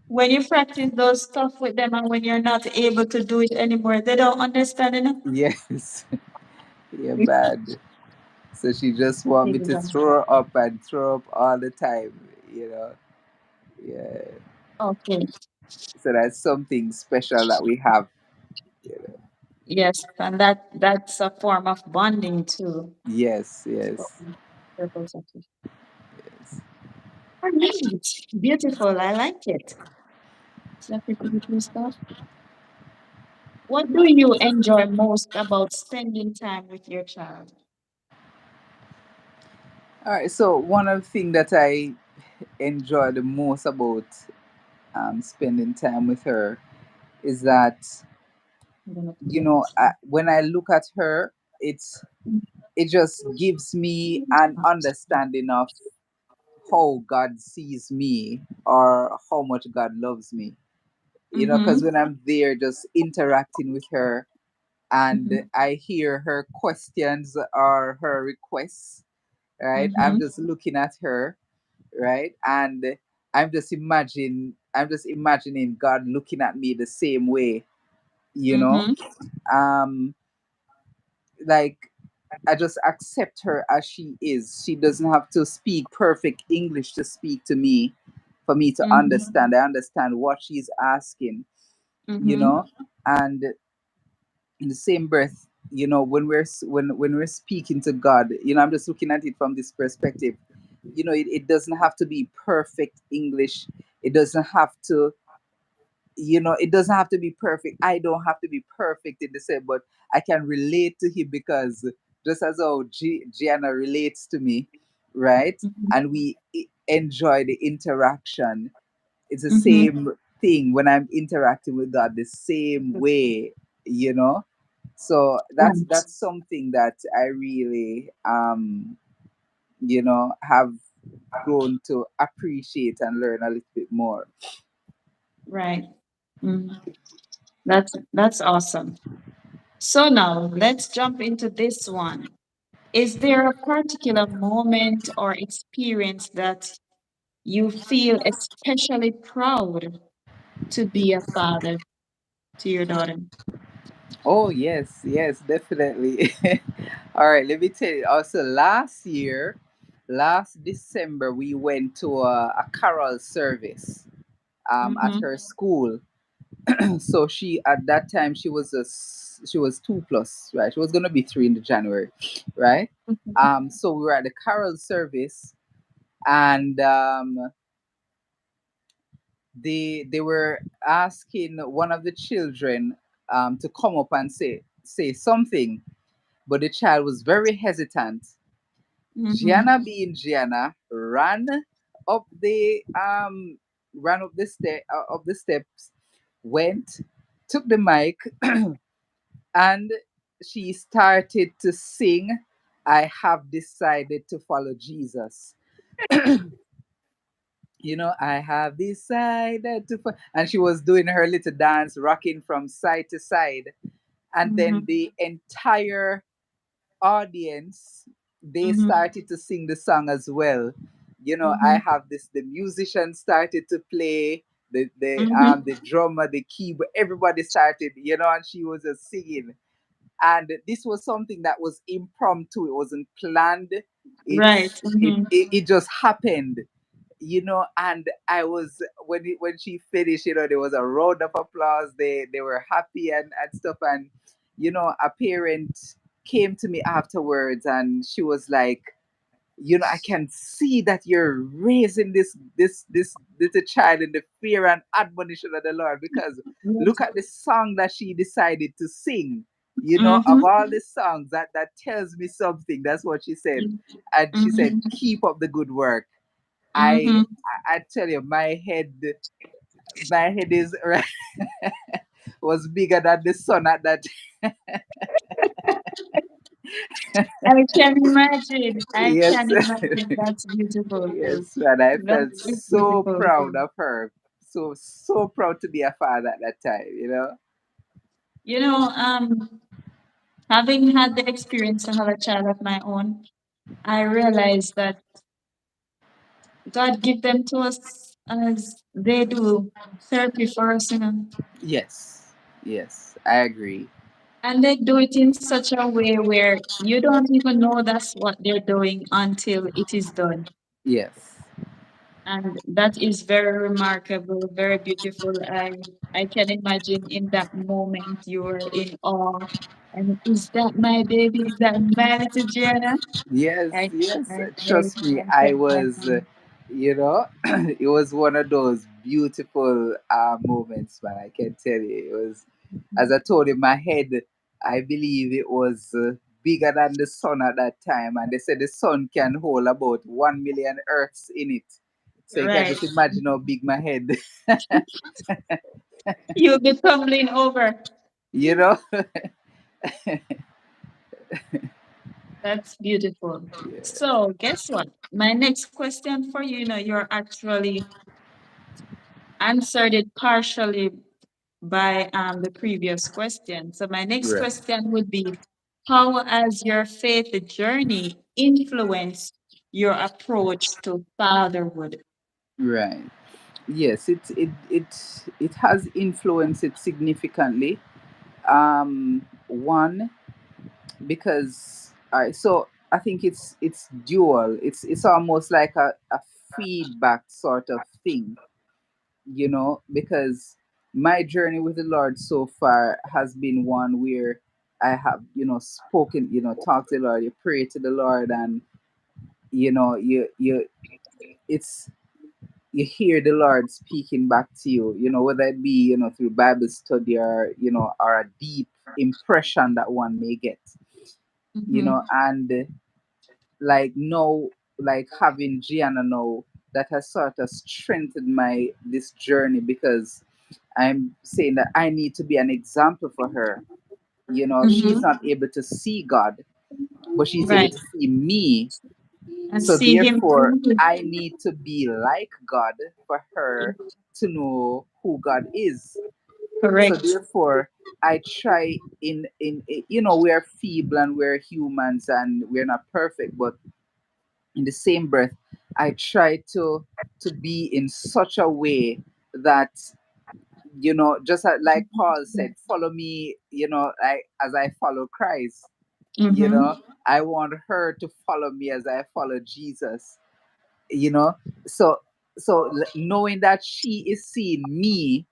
when you practice those stuff with them and when you're not able to do it anymore, they don't understand enough. yes, yeah, bad. So she just want me to throw her up and throw up all the time. Yeah. Okay. So that's something special that we have. You know. Yes, and that's a form of bonding too. Yes, yes, Purpose of it. yes. All right. Beautiful. I like it. It's a pretty beautiful stuff. What do you enjoy most about spending time with your child? All right. So one of the things that I enjoy the most about spending time with her is that I'm gonna put it this when I look at her, it just gives me an understanding of how God sees me or how much God loves me. Because Mm-hmm. when I'm there just interacting with her and Mm-hmm. I hear her questions or her requests, right? I'm Mm-hmm. just looking at her, right? And I'm just imagining God looking at me the same way, you know? Mm-hmm. Um like I just accept her as she is. She doesn't have to speak perfect English to speak to me, for me to Mm-hmm. understand. I understand what she's asking, you Mm-hmm. know, and in the same breath, when we're speaking to God, I'm just looking at it from this perspective. It doesn't have to be perfect English. It doesn't have to, it doesn't have to be perfect. I don't have to be perfect in the same, but I can relate to him because just as how Gianna relates to me, right? And we enjoy the interaction. It's the Mm-hmm. same thing when I'm interacting with God the same way, you know. So Right. that's something that I really have grown to appreciate and learn a little bit more. Right. Mm. That's awesome. So now let's jump into this one. Is there a particular moment or experience that you feel especially proud to be a father to your daughter? Oh yes, yes, definitely. All right, let me tell you. Also, last December, we went to a carol service at Mm-hmm. her school. So she at that time she was 2 plus, right? She was gonna be 3 in the January, right? So we were at the carol service, and they were asking one of the children to come up and say something, but the child was very hesitant. Mm-hmm. Gianna, being Gianna, up the ran up the steps, went, took the mic, and she started to sing, "I have decided to follow Jesus." I have decided to and she was doing her little dance, rocking from side to side. And then Mm-hmm. the entire audience, they Mm-hmm. started to sing the song as well. I Mm-hmm. have this the musician started to play, Mm-hmm. the drummer, the keyboard, everybody started, and she was just singing. And this was something that was impromptu, it wasn't planned. Right. It just happened, and I was, when she finished, there was a round of applause. They were happy and stuff. And a parent came to me afterwards, and she was like, I can see that you're raising this little child in the fear and admonition of the Lord, because look Yes. at the song that she decided to sing. Of Mm-hmm. all the songs, that tells me something. That's what she said. And she said, Mm-hmm. keep up the good work. I Mm-hmm. I tell you, my head is was bigger than the sun at that. I can imagine. I Yes, can imagine. That's beautiful. yes, man. I That's felt really so beautiful. proud of her. So proud to be a father at that time. You know, having had the experience to have a child of my own, I realized that God give them to us as they do therapy for us, Yes, yes, I agree. and they do it in such a way where you don't even know that's what they're doing until it is done. Yes, And that is very remarkable, very beautiful. I can imagine in that moment you were in awe. And is that my baby? Is that my little Gianna? yes, I, yes. Trust me, I I can was, imagine. it was one of those beautiful moments, man. I can tell you, it was, as I told you, my head, I believe it was bigger than the sun at that time, and they said the sun can hold about 1 million Earths in it. So you can Right. just imagine how big my head, You'll be tumbling over. you know. That's beautiful. Yeah. So, guess what? My next question for you, you're actually answered it partially by the previous question. So, my next Right. question would be, how has your faith journey influenced your approach to fatherhood? Right. Yes, it has influenced it significantly. One, because I think it's dual. It's almost like a feedback sort of thing, because my journey with the Lord so far has been one where I have, spoken, talked to the Lord, you pray to the Lord, and you it's you hear the Lord speaking back to you, whether it be, through Bible study, or a deep impression that one may get, Mhm. and like now, like having Gianna now, that has sort of strengthened my this journey, because I'm saying that I need to be an example for her. She's Mhm. not able to see God, but she's able Right. to see me. And So see him therefore, through you. I need to be like God for her to know who God is. So Correct. therefore, I try we're feeble and we're humans and we're not perfect, but in the same breath, I try to be in such a way that, just like Paul said, follow me, as I follow Christ. you Mhm. know I want her to follow me as I follow Jesus. you know so knowing that she is seeing me,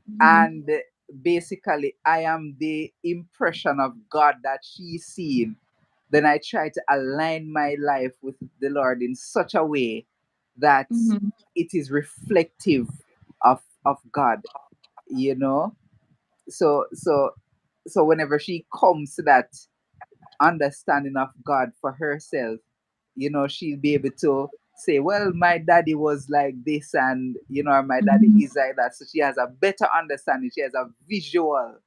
Mhm. and basically I am the impression of God that she's seeing, then I try to align my life with the Lord in such a way that Mhm. it is reflective of God. you know so so so whenever she comes to that understanding of God for herself, she'll be able to say, well, my daddy was like this, and, or my daddy Mhm. is like that. So she has a better understanding. She has a visual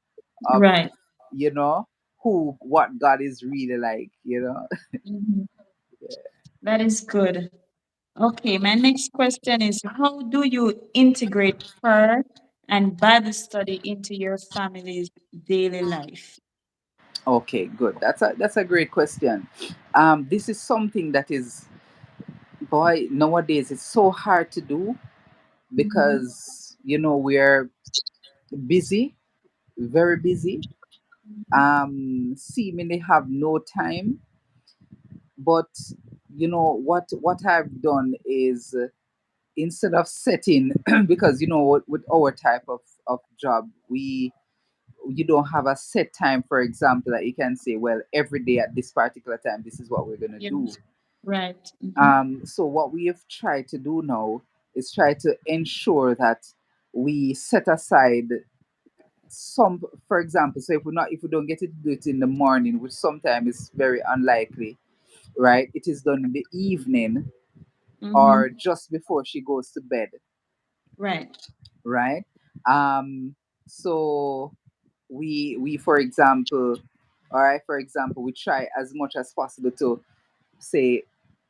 of, Right. you know, what God is really like. Mhm. That is good. Okay, my next question is, how do you integrate prayer and Bible study into your family's daily life? Okay, good. That's a great question. This is something that is, boy, nowadays it's so hard to do, Mhm. because, we're busy, very busy, seemingly have no time. But what I've done is, instead of setting, because, with our type of job, you don't have a set time, for example, that you can say, well, every day at this particular time, this is what we're going to Yeah. do. Right. Mhm. So what we have tried to do now is try to ensure that we set aside some, for example, so if we don't get to do it in the morning, which sometimes is very unlikely, right? It is done in the evening, or Mhm. just before she goes to bed, Right. right? So we for example, all right, for example, we try as much as possible to say,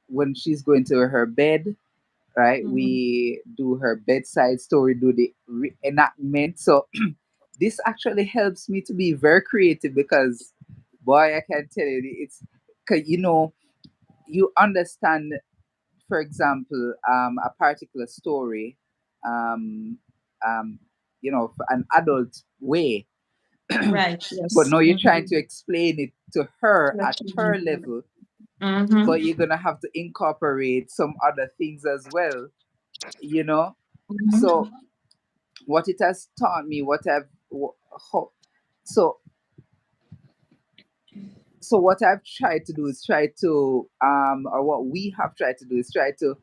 when she's going to her bed, right? Mhm. We do her bedside story, do the reenactment. So this actually helps me to be very creative, because, boy, I can tell you, it's 'cause, you understand, for example, a particular story, um, an adult way, Right. but Yes. now you're trying Mhm. to explain it to her To a at her children. level, but Mhm. you're gonna have to incorporate some other things as well, you know. So Mhm. what it has taught me, what I've how, so what I've tried to do is try to, or what we have tried to do is try to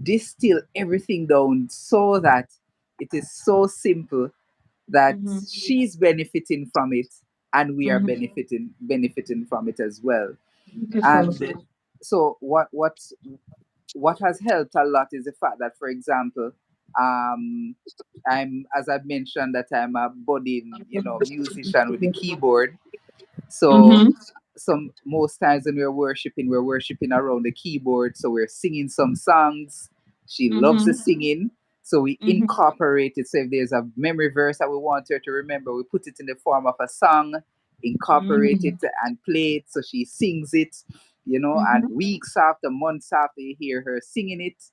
distill everything down, so that it is so simple that Mhm. she's benefiting from it, and we are Mhm. benefiting from it as well. Beautiful. And so what has helped a lot is the fact that, for example, um I'm, as I've mentioned, that I'm a budding, musician with the keyboard. So Mhm. some most times when we're worshiping around the keyboard. So we're singing some songs. She loves the Mhm. singing. So we Mhm. incorporate it. So if there's a memory verse that we want her to remember, we put it in the form of a song, incorporate it Mhm. and play it. So she sings it, and Mhm. weeks after, months after, you hear her singing it,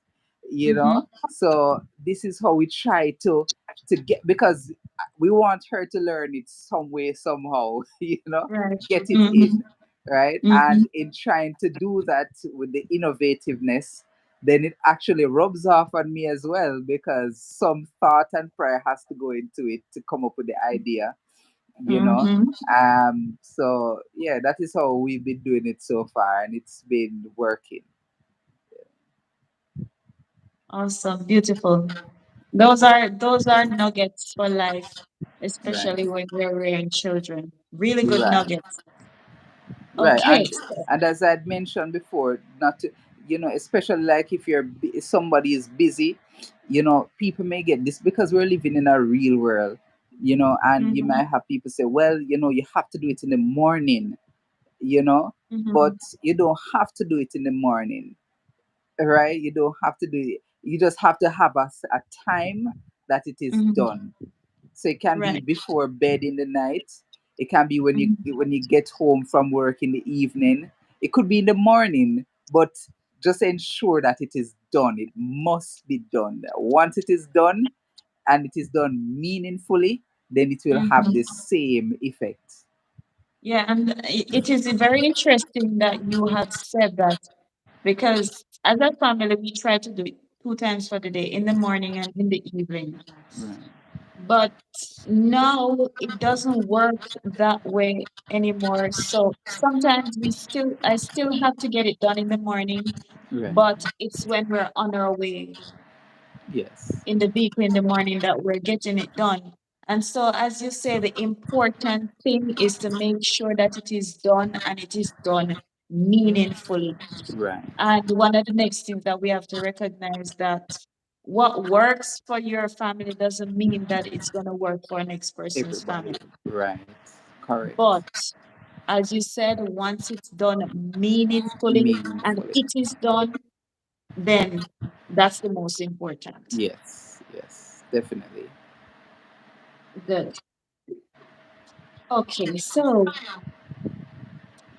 Mhm. So this is how we try to get, because we want her to learn it some way, somehow, Right. get it in, Mhm. right? And Mhm. in trying to do that with the innovativeness, then it actually rubs off on me as well, because some thought and prayer has to go into it to come up with the idea, you know. Mm-hmm. So yeah, that is how we've been doing it so far, and it's been working. Awesome. Beautiful. Those are nuggets for life, Right. especially when we're rearing children. Really good Right. nuggets. Right. Okay. So, And as I'd mentioned before, not to, especially like if somebody is busy, people may get this because we're living in a real world, and you mm-hmm, might have people say, well, you have to do it in the morning, you know, but mm-hmm, you don't have to do it in the morning, right? You don't have to do it. You just have to have a time that it is mm-hmm. done. So it can be Right. before bed in the night. It can be Mm-hmm, when you get home from work in the evening. It could be in the morning, but just ensure that it is done. It must be done. Once it is done and it is done meaningfully, then it will have the mm-hmm. same effect. Yeah, and it is very interesting that you had said that because as a family we try to do it two times for the day, in the morning and in the evening. Right. But now it doesn't work that way anymore. So sometimes I still have to get it done in the morning, Right. but it's when we're on our way Yes. in the vehicle in the morning that we're getting it done. And so, as you say, the important thing is to make sure that it is done and it is done meaningfully. Right. And one of the next things that we have to recognize that what works for your family doesn't mean that it's going to work for next person's Everybody. family. Right. Correct. But as you said, once it's done meaningfully and Meaningfully. it is done, then that's the most important. Yes. Yes. Definitely. Good. Okay, so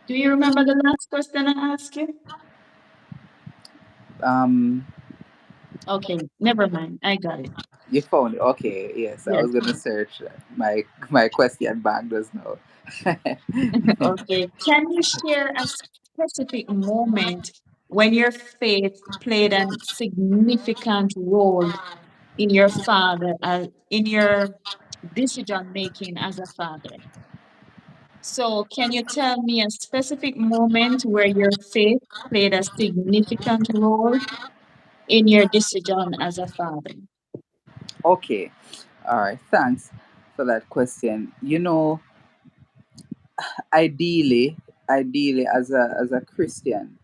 do you remember the last question I asked you? Um, Okay, never mind. I got it. you found it. Okay, yes. I Yes. was gonna search my question bank does know. Okay. Can you share a specific moment when your faith played a significant role in your father, in your decision making as a father? So, can you tell me a specific moment where your faith played a significant role in your decision as a father? Okay, all right. Thanks for that question. Ideally, as a Christian,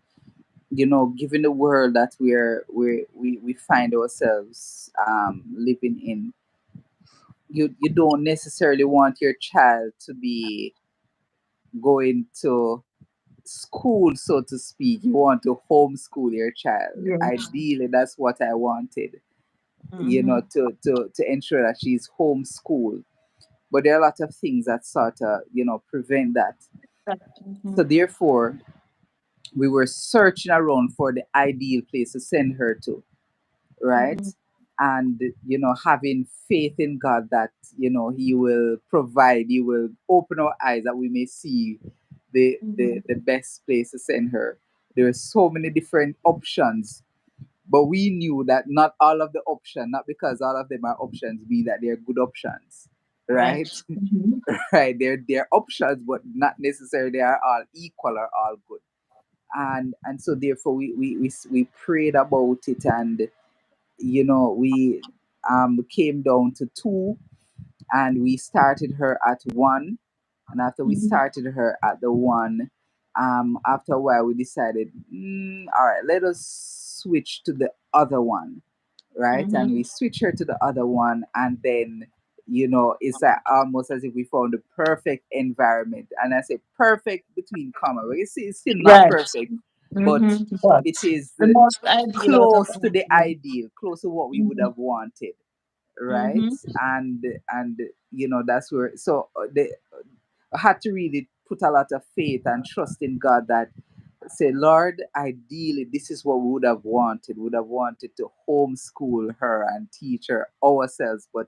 given the world that we find ourselves living in, you don't necessarily want your child to be going to school, so to speak. You want to homeschool your child. Yes. Ideally, that's what I wanted, Mm-hmm. to ensure that she's homeschooled. But there are a lot of things that sort of, prevent that. Mm-hmm. So therefore, we were searching around for the ideal place to send her to, right? Mm-hmm. And having faith in God that He will provide, He will open our eyes that we may see the Mm-hmm. best place to send her. There are so many different options, but we knew that not all of the options, not because all of them are options, mean that they're good options, Right. right? Mm-hmm. Right? They're options, but not necessarily they are all equal or all good. And so therefore we prayed about it, and we came down to two, and we started her at one. And after we Mm-hmm. started her at the one, after a while we decided, all right, let us switch to the other one, right? And Mm-hmm. we switch her to the other one, and then it's like almost as if we found the perfect environment. And I say perfect between comma, right? It's still not Right. perfect, but Mm-hmm. But it is the most ideal out of close to all. the Yeah. ideal, close to what we would Mm-hmm. have wanted, right? Mm-hmm. And that's where, so they had to really put a lot of faith and trust in God, that say, Lord, ideally this is what we would have wanted. We would have wanted to homeschool her and teach her ourselves, but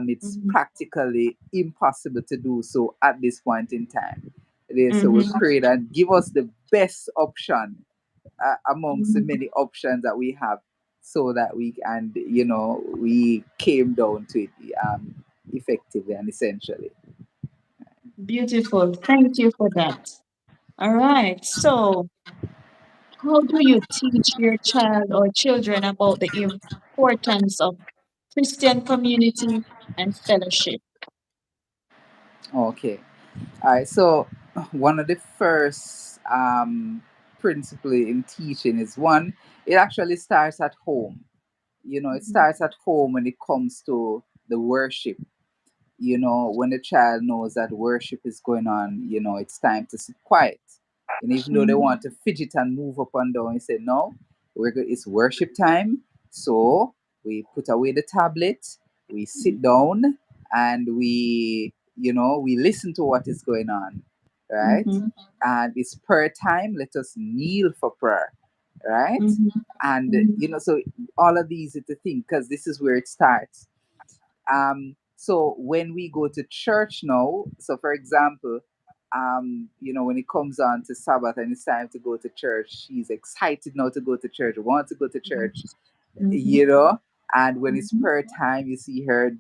it's Mm-hmm. practically impossible to do so at this point in time. It is, so we Mm-hmm. prayed and give us the best option, amongst the Mhm. many options that we have, so that we, and we came down to it effectively and essentially. Beautiful. Thank you for that. All right. So, how do you teach your child or children about the importance of Christian community and fellowship? Okay. All right. So one of the first principle in teaching is, one, it actually starts at home. It Mhm. starts at home when it comes to the worship. When the child knows that worship is going on, it's time to sit quiet. And even though they Mhm. want to fidget and move up and down, you say, no, it's worship time. So we put away the tablet, we sit down, and we listen to what is going on, right? Mhm. And it's prayer time. Let us kneel for prayer, right? Mhm. And, Mhm. so all of these is the thing, because this is where it starts. So when we go to church now, so for example, when it comes on to Sabbath and it's time to go to church, she's excited now to go to church, wants to go to church, Mhm. you know. And when it's Mhm. prayer time, you see her,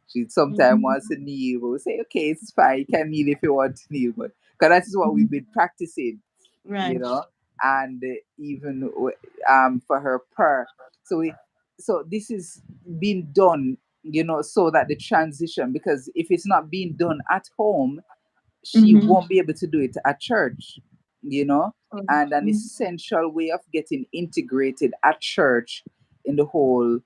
she sometimes Mhm. wants to kneel, but we say, okay, it's fine, you can kneel if you want to kneel, but because that is what we've Mhm. been practicing, you Right. know, and even for her prayer. So this is being done, so that the transition, because if it's not being done at home, she Mhm. won't be able to do it at church, you know. And an Mhm. essential way of getting integrated at church in the whole,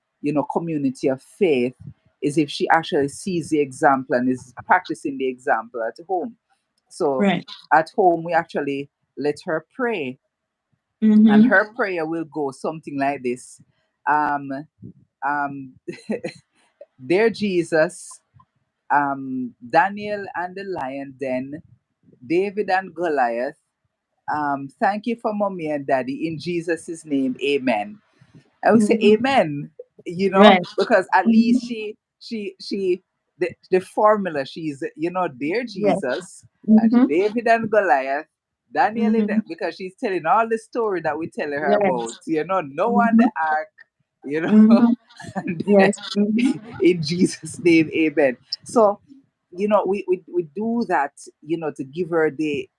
community of faith, is if she actually sees the example and is practicing the example at home. So Right. at home, we actually let her pray, and Mhm. her prayer will go something like this. Um, um, Dear Jesus, Daniel and the lion den, David and Goliath. Thank you for mommy and daddy. In Jesus' name, amen. I would say Mhm. amen, Right. because at least Mhm. she the formula, she's, dear Yes. Jesus, and Mhm. David and Goliath, Daniel in Mhm. because she's telling all the story that we tell her Right. about, Noah and the Mhm. ark, you know, Mhm. and then, Yes. Mhm. in Jesus' name, amen. So, we do that, to give her the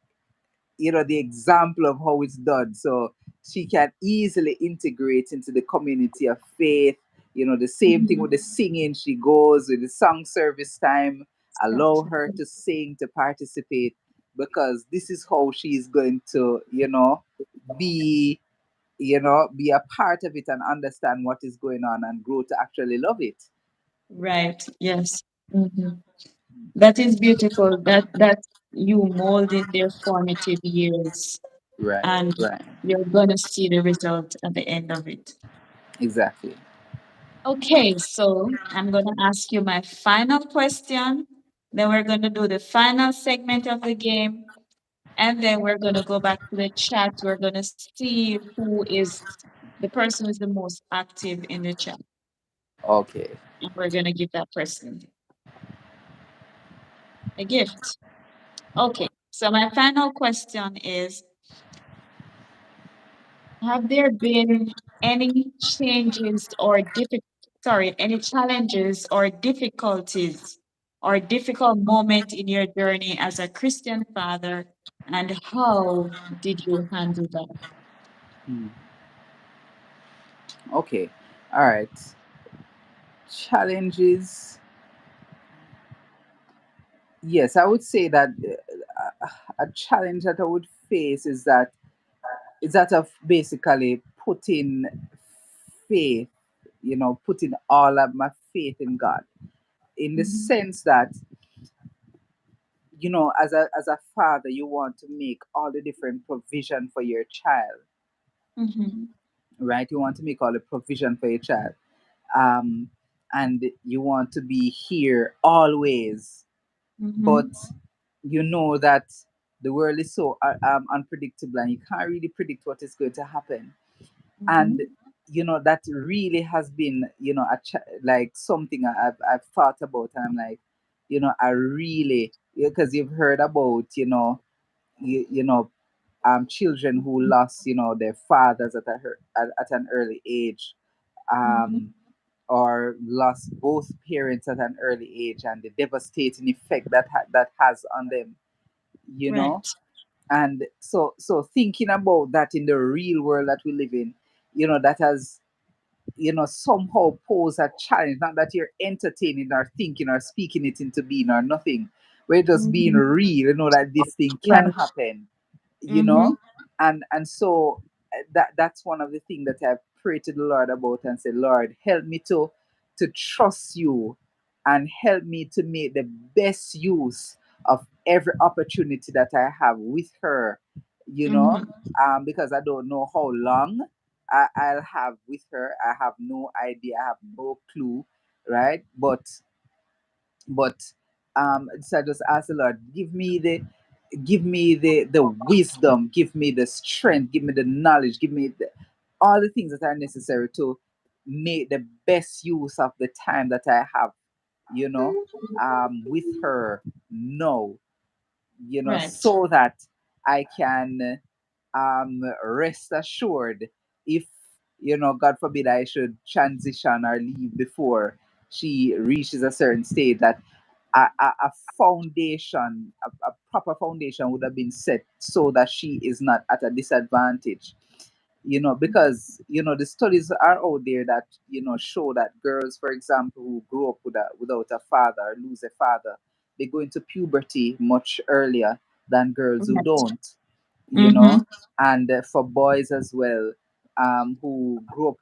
example of how it's done, so she can easily integrate into the community of faith. The same thing with Mhm. the singing, she goes with the song service time, allow her Absolutely. to sing, to participate, because this is how she's going to, be be a part of it and understand what is going on and grow to actually love it. Right. Yes. Mhm. That is beautiful. That you molded their formative years, Right, and right, you're gonna see the result at the end of it. exactly. Okay, so I'm gonna ask you my final question. Then we're gonna do the final segment of the game, and then we're gonna go back to the chat. We're gonna see who is the person who's the most active in the chat, Okay. and we're gonna give that person a gift. Okay, so my final question is, have there been any changes or any challenges or difficulties or difficult moment in your journey as a Christian father, and how did you handle that? Hmm. Okay. All right. Challenges. Yes, I would say that a challenge that I would face is that of basically putting faith, putting all of my faith in God, in the Mhm, sense that, as a father, you want to make all the different provision for your child, mhm, right? You want to make all the provision for your child, um, and you want to be here always, but mhm, you know that the world is so unpredictable, and you can't really predict what is going to happen. And mhm, that really has been, like something I've thought about, and I'm like, I really, because you've heard about, you know children who lost, their fathers at an early age, Mm-hmm. um, or lost both parents at an early age, and the devastating effect that has on them, you know. Right. And so thinking about that in the real world that we live in, that has, somehow pose a challenge. Not that you're entertaining or thinking or speaking it into being or nothing. We're just being Mm-hmm. real, that this thing can Right. happen, you Mm-hmm. know. And so that's one of the things that I've prayed to the Lord about and said, Lord, help me to trust you, and help me to make the best use of every opportunity that I have with her, Mm-hmm. because I don't know how long I'll have with her. I have no idea. I have no clue, right? But so I just ask the Lord, give me the wisdom, give me the strength, give me the knowledge, give me all the things that are necessary to make the best use of the time that I have, you know, with her now, Right. so that I can rest assured, if, God forbid, I should transition or leave before she reaches a certain state, that a foundation, a proper foundation would have been set so that she is not at a disadvantage. Because the studies are out there that show that girls, for example, who grow up without a father or lose a father, they go into puberty much earlier than girls who Right. don't. you Mm-hmm. know and for boys as well, who grew up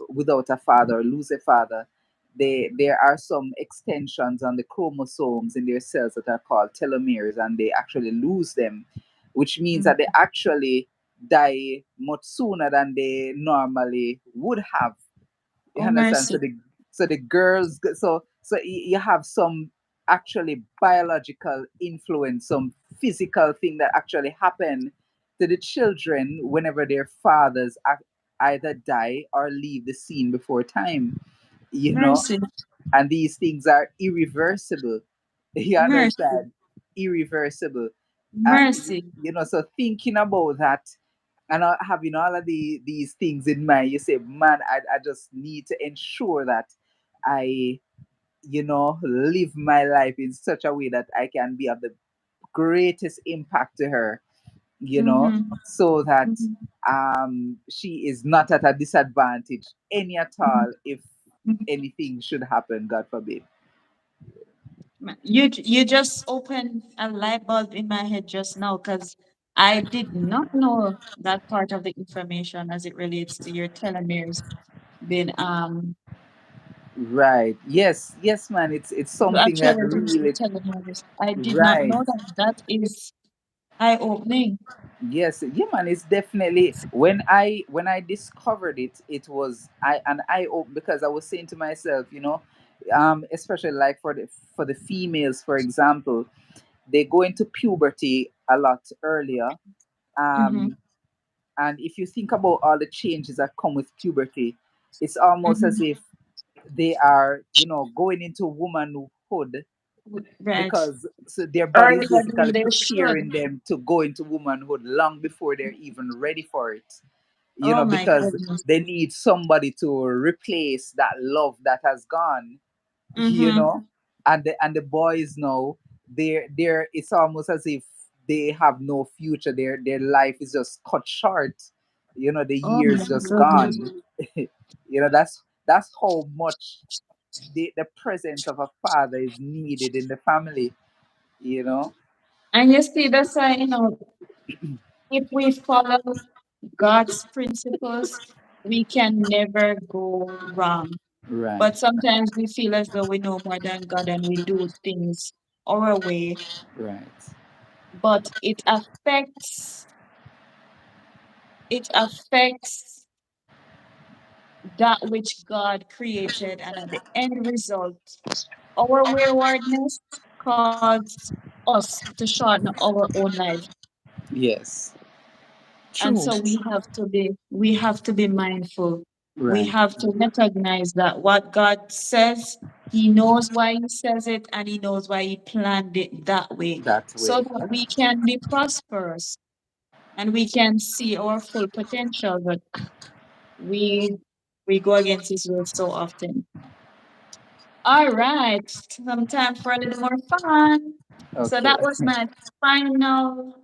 without a father or lose a father, there are some extensions on the chromosomes in their cells that are called telomeres, and they actually lose them, which means that they Mm-hmm. actually die much sooner than they normally would have. You Oh, understand? So mercy. the girls, you have some actually biological influence, some physical thing that actually happen to the children whenever their fathers either die or leave the scene before time. You know, Mercy. and these things are irreversible. You Mercy. understand? Irreversible. Mercy. So thinking about that, and having all of these things in mind, you say, man, I just need to ensure that I, live my life in such a way that I can be of the greatest impact to her, Mm-hmm. so that Mm-hmm. she is not at a disadvantage any at all if Mm-hmm. anything should happen, God forbid. You just opened a light bulb in my head just now because I did not know that part of the information as it relates to your telomeres being Right. Yes, yes, man. It's you something that actually lose the really, telomeres. I did not right. know that. That is eye opening. Yes, yeah, man. It's definitely, when I discovered it, it was I an eye open, because I was saying to myself, especially like for the females, for example, they go into puberty a lot earlier. Mm-hmm. Um, and if you think about all the changes that come with puberty, it's almost as Mm-hmm. if they are, going into womanhood, Right. because so their body is Earlier than basically they should. preparing them to go into womanhood long before they're even ready for it. Oh my Because goodness. they need somebody to replace that love that has gone. you Mm-hmm. know and the boys now, they're it's almost as if they have no future. Their life is just cut short. The Oh my years just goodness. gone. That's how much the presence of a father is needed in the family. you know And you see, that's why, if we follow God's principles, we can never go wrong. right, But sometimes we feel as though we know more than God and we do things our way, right. but it affects that which God created, and at the end result, our waywardness causes us to shorten our own life. Yes, And true. so we have to be mindful. We Right, have to recognize that what God says, He knows why He says it, and He knows why He planned it that way, that so way. that we can be prosperous and we can see our full potential, but we we go against his will so often. All right, some time for a little more fun. So Okay. that was my final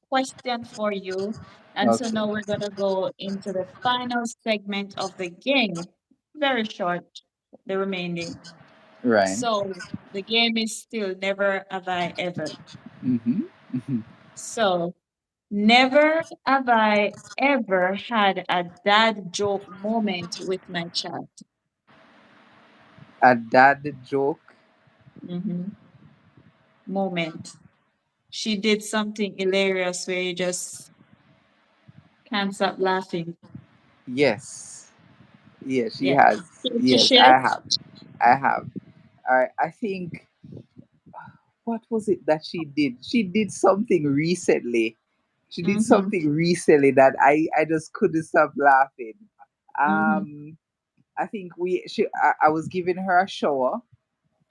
question for you. And so Okay. now we're gonna go into the final segment of the game. Very short, the remaining. Right. So the game is still never have I ever. Mm-hmm. So never have I ever had a dad joke moment with my child. A dad joke. Hmm. Moment. She did something hilarious where you just can't stop laughing. Yes. Yes, she Yeah. has. Care to Yes, share? I have. I have. I think, what was it that she did? She did something recently. She did Mm-hmm. something recently that I just couldn't stop laughing. Mm-hmm. I think I was giving her a shower.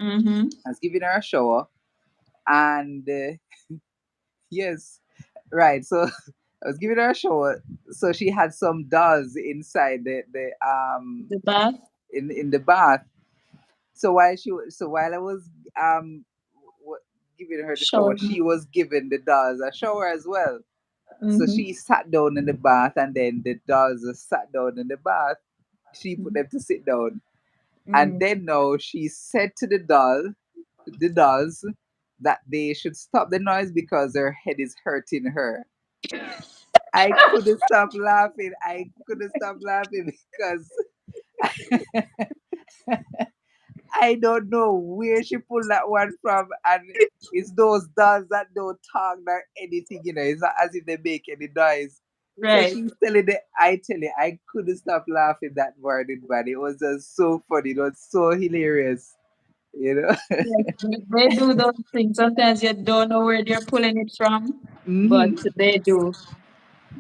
Mm-hmm. I was giving her a shower, and yes, right. So I was giving her a shower. So she had some dolls inside The bath in the bath. So while I was um w- giving her the shower, showing. she was giving the dolls a shower as well. So Mm-hmm. she sat down in the bath, and then the dolls sat down in the bath. She put them to sit down, and Mm-hmm. then now she said to the dolls, that they should stop the noise because her head is hurting her. I couldn't stop laughing. I couldn't stop laughing because I don't know where she pulled that one from, and it's those dolls that don't talk nor anything. It's not as if they make any noise. So Right. she's telling the I tell you, I couldn't stop laughing that morning, man. It was just so funny. It was so hilarious, you know. Yes, they do those things. Sometimes you don't know where they're pulling it from, but Hmm. they do.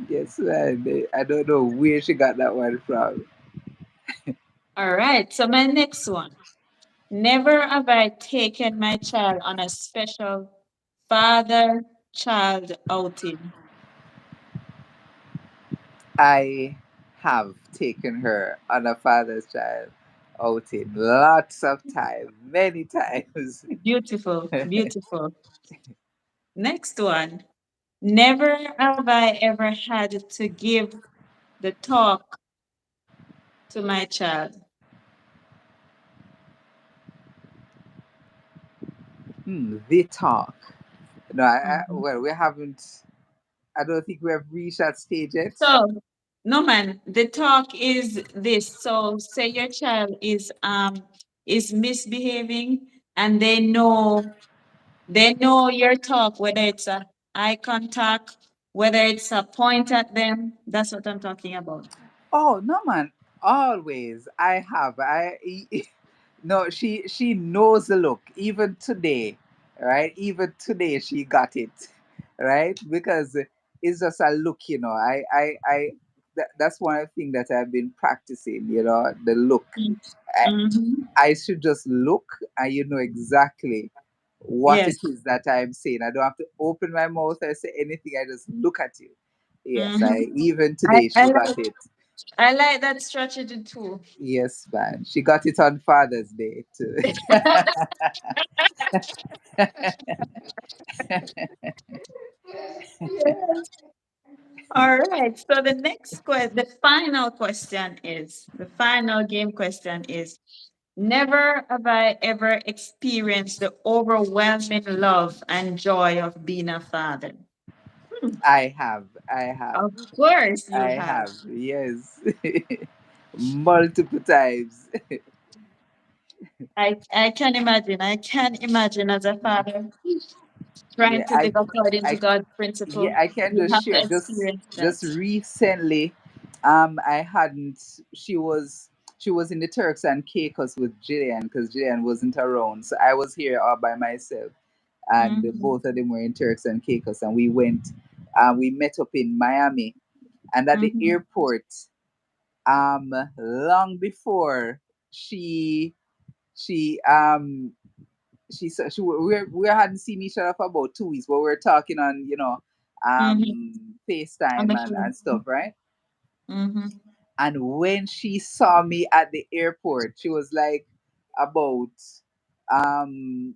Yes, man. I don't know where she got that one from. All right. So my next one. Never have I taken my child on a special father-child outing. I have taken her on a father's child outing lots of times, many times. Beautiful, beautiful. Next one. Never have I ever had to give the talk to my child. The talk. No, Mhm. well, we haven't. I don't think we have reached that stage yet. So, no man, the talk is this. So, say your child is misbehaving, and they know your talk, whether it's a eye contact, whether it's a point at them. That's what I'm talking about. Oh no, man! Always, I have. No, she knows the look. Even today, right? Even today, she got it, right? Because it's just a look, that's one thing that I've been practicing. The look. I, Mm-hmm. I should just look, and you know exactly what Yes. it is that I'm saying. I don't have to open my mouth or say anything. I just look at you. Yes, Mm-hmm. I even I, today I she got like it. I like that strategy too. Yes, man. She got it on Father's Day too. Yes. All right. So the next question, the final question is the final game question is never have I ever experienced the overwhelming love and joy of being a father. Hmm. I have. I have. Of course you I have. have. Yes. Multiple times. I can imagine. I can imagine as a father trying Yeah, to live according to I God's yeah, principle. I can You just have to share experience just that. recently. I hadn't. She was in the Turks and Caicos with Jillian because Jillian wasn't around, so I was here all by myself, and Mm-hmm. both of them were in Turks and Caicos, and we went. We met up in Miami, and at the Mm-hmm. airport. Long before she she said we hadn't seen each other for about 2 weeks, but we were talking on Mm-hmm. On FaceTime the and phone. stuff, right? Mm-hmm. And when she saw me at the airport, she was like about um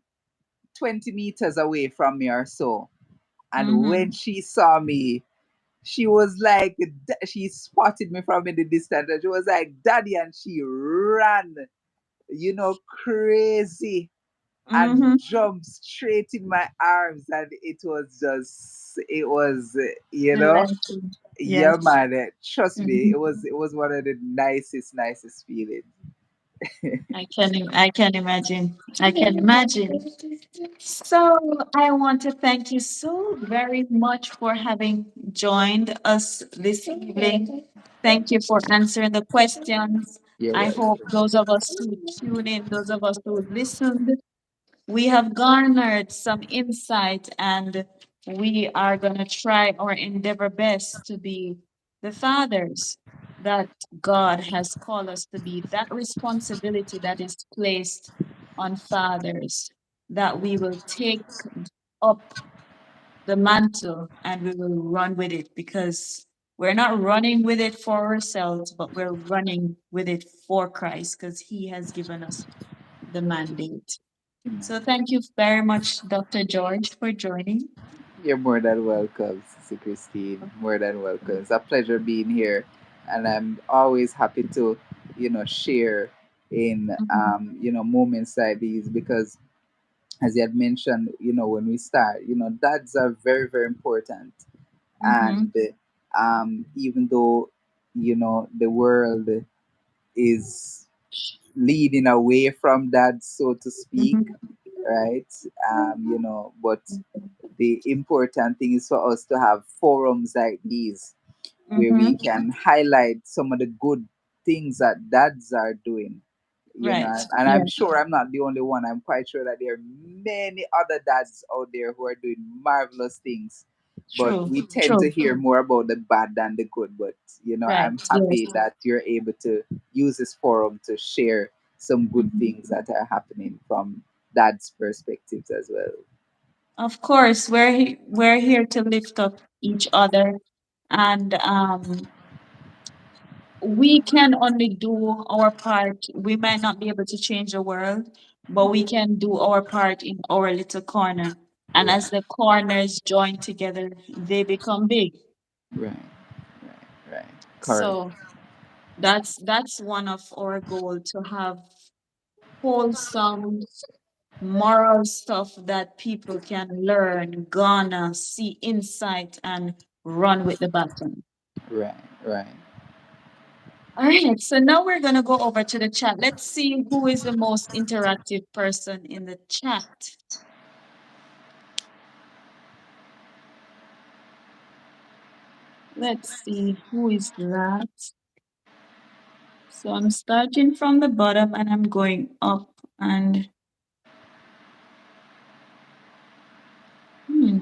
20 meters away from me or so. And when Mm-hmm. she saw me, she was like, she spotted me from in the distance and she was like, Daddy, and she ran, crazy, and Mm-hmm. jumped straight in my arms. And it was, Delightful. yeah, Yes. man, trust me, Mm-hmm. it was one of the nicest feelings. I can imagine. I can imagine. So I want to thank you so very much for having joined us this evening. Thank you for answering the questions. You're I hope welcome. those of us who tune in, those of us who listened, we have garnered some insight, and we are going to try our endeavor best to be the fathers that God has called us to be. That responsibility that is placed on fathers, that we will take up the mantle and we will run with it, because we're not running with it for ourselves, but we're running with it for Christ, because He has given us the mandate. So Amen. thank you very much, Dr. George, for joining. You're more than welcome, Sister Christine. More than welcome. It's a pleasure being here, and I'm always happy to, share in, Mhm, moments like these because, as you had mentioned, when we start, dads are very, very important, mhm, and even though, the world is leading away from dads, so to speak, mhm, right? But the important thing is for us to have forums like these where we mhm. can highlight some of the good things that dads are doing. Right. And I'm Yeah. sure I'm not the only one. I'm quite sure that there are many other dads out there who are doing marvelous things. But True. we tend to True. hear more about the bad than the good. But Right. I'm Yes. happy that you're able to use this forum to share some good Mhm. things that are happening from dad's perspectives as well. Of course, we're here to lift up each other, and we can only do our part. We might not be able to change the world, but we can do our part in our little corner. And as Right, the corners join together, they become big. right, right, right. Correct. So that's one of our goal, to have wholesome moral stuff that people can learn, gonna see insight, and run with the baton. Right, right. All right, so now we're gonna go over to the chat. Let's see who is the most interactive person in the chat. Let's see who is that. So I'm starting from the bottom and I'm going up, and hmm,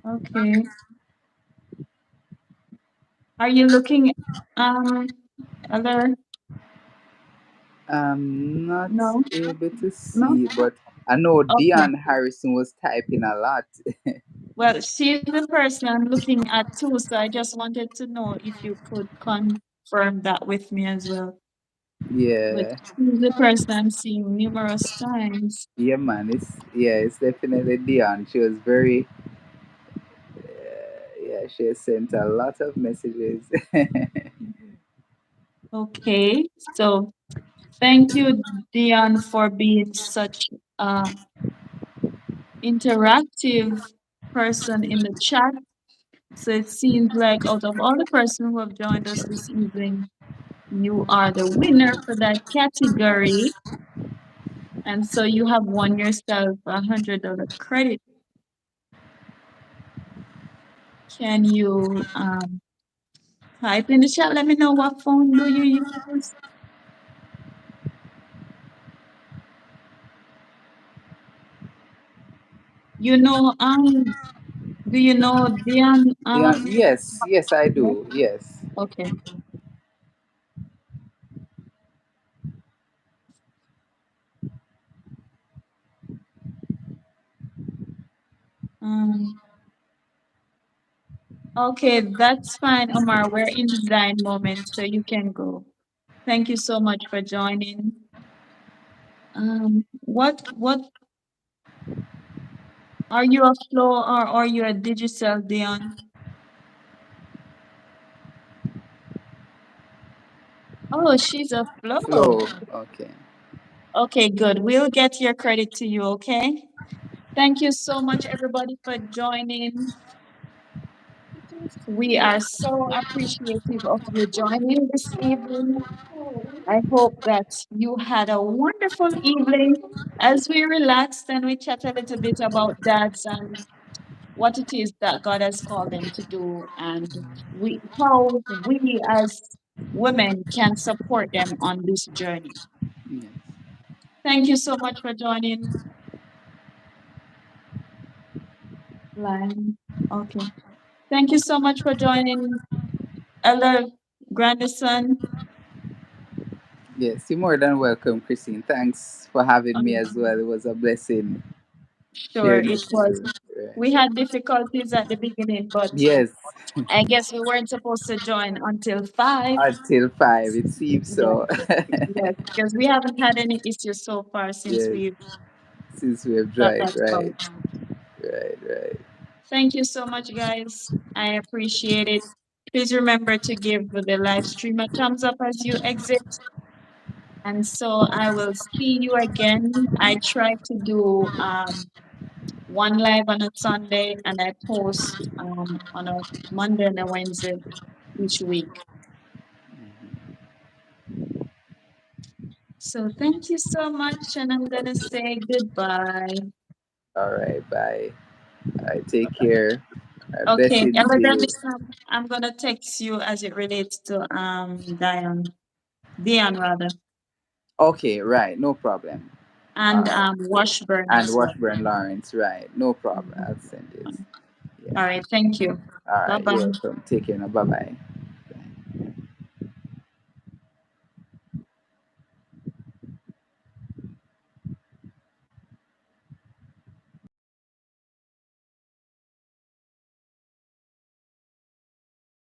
okay. Are you looking um other? I'm not No, able to no. see, but I know Okay. Dion Harrison was typing a lot. Well, she's the person I'm looking at too, so I just wanted to know if you could confirm that with me as well. But Yeah, she's the person I'm seeing numerous times. yeah, man. It's definitely Dion. She was very, yeah. She has sent a lot of messages. Okay, so thank you, Dion, for being such a interactive person in the chat. So it seems like out of all the persons who have joined us this evening, you are the winner for that category. And so you have won yourself $100 credit. Can you type in the chat? Let me know, what phone do you use? You know, do you know Dion? Dion, yes, yes, I Yes. do. Yes. Okay. Um, okay, that's fine, Omar. We're in the blind moment, so you can go. Thank you so much for joining. What are you a flow or are you a digital, Dion? Oh, she's a flow. Flow. Okay. Okay, good. We'll get your credit to you, okay? Thank you so much, everybody, for joining. We are so appreciative of you joining this evening. I hope that you had a wonderful evening as we relaxed and we chat a little bit about dads and what it is that God has called them to do and how we as women can support them on this journey. Yes. Thank you so much for joining. Line. Okay. Thank you so much for joining, Elder Grandison. Yes, you're more than welcome, Christine. Thanks for having me as Um, well. It was a blessing sure, sharing it with was. you. Right. We had difficulties at the beginning, but Yes, I guess we weren't supposed to join until 5. until 5, it seems Yes, so. yes, because we haven't had any issues so far since Yes, we've since we have got joined. that Right, out. right, right. Thank you so much, guys. I appreciate it. Please remember to give the live stream a thumbs up as you exit. And so I will see you again. I try to do one live on a Sunday and I post on a Monday and a Wednesday each week. So thank you so much, and I'm gonna say goodbye. All right, bye. All right, take care. Okay, Blessings to Elder, you. I'm gonna text you as it relates to Diane rather, Okay, right, no problem. All and right. Washburn And as well. Washburn Lawrence, right, no problem. Mhm. I'll send it. All Yeah. right, thank you. All Bye right, you're bye. welcome. Take care now. Bye bye.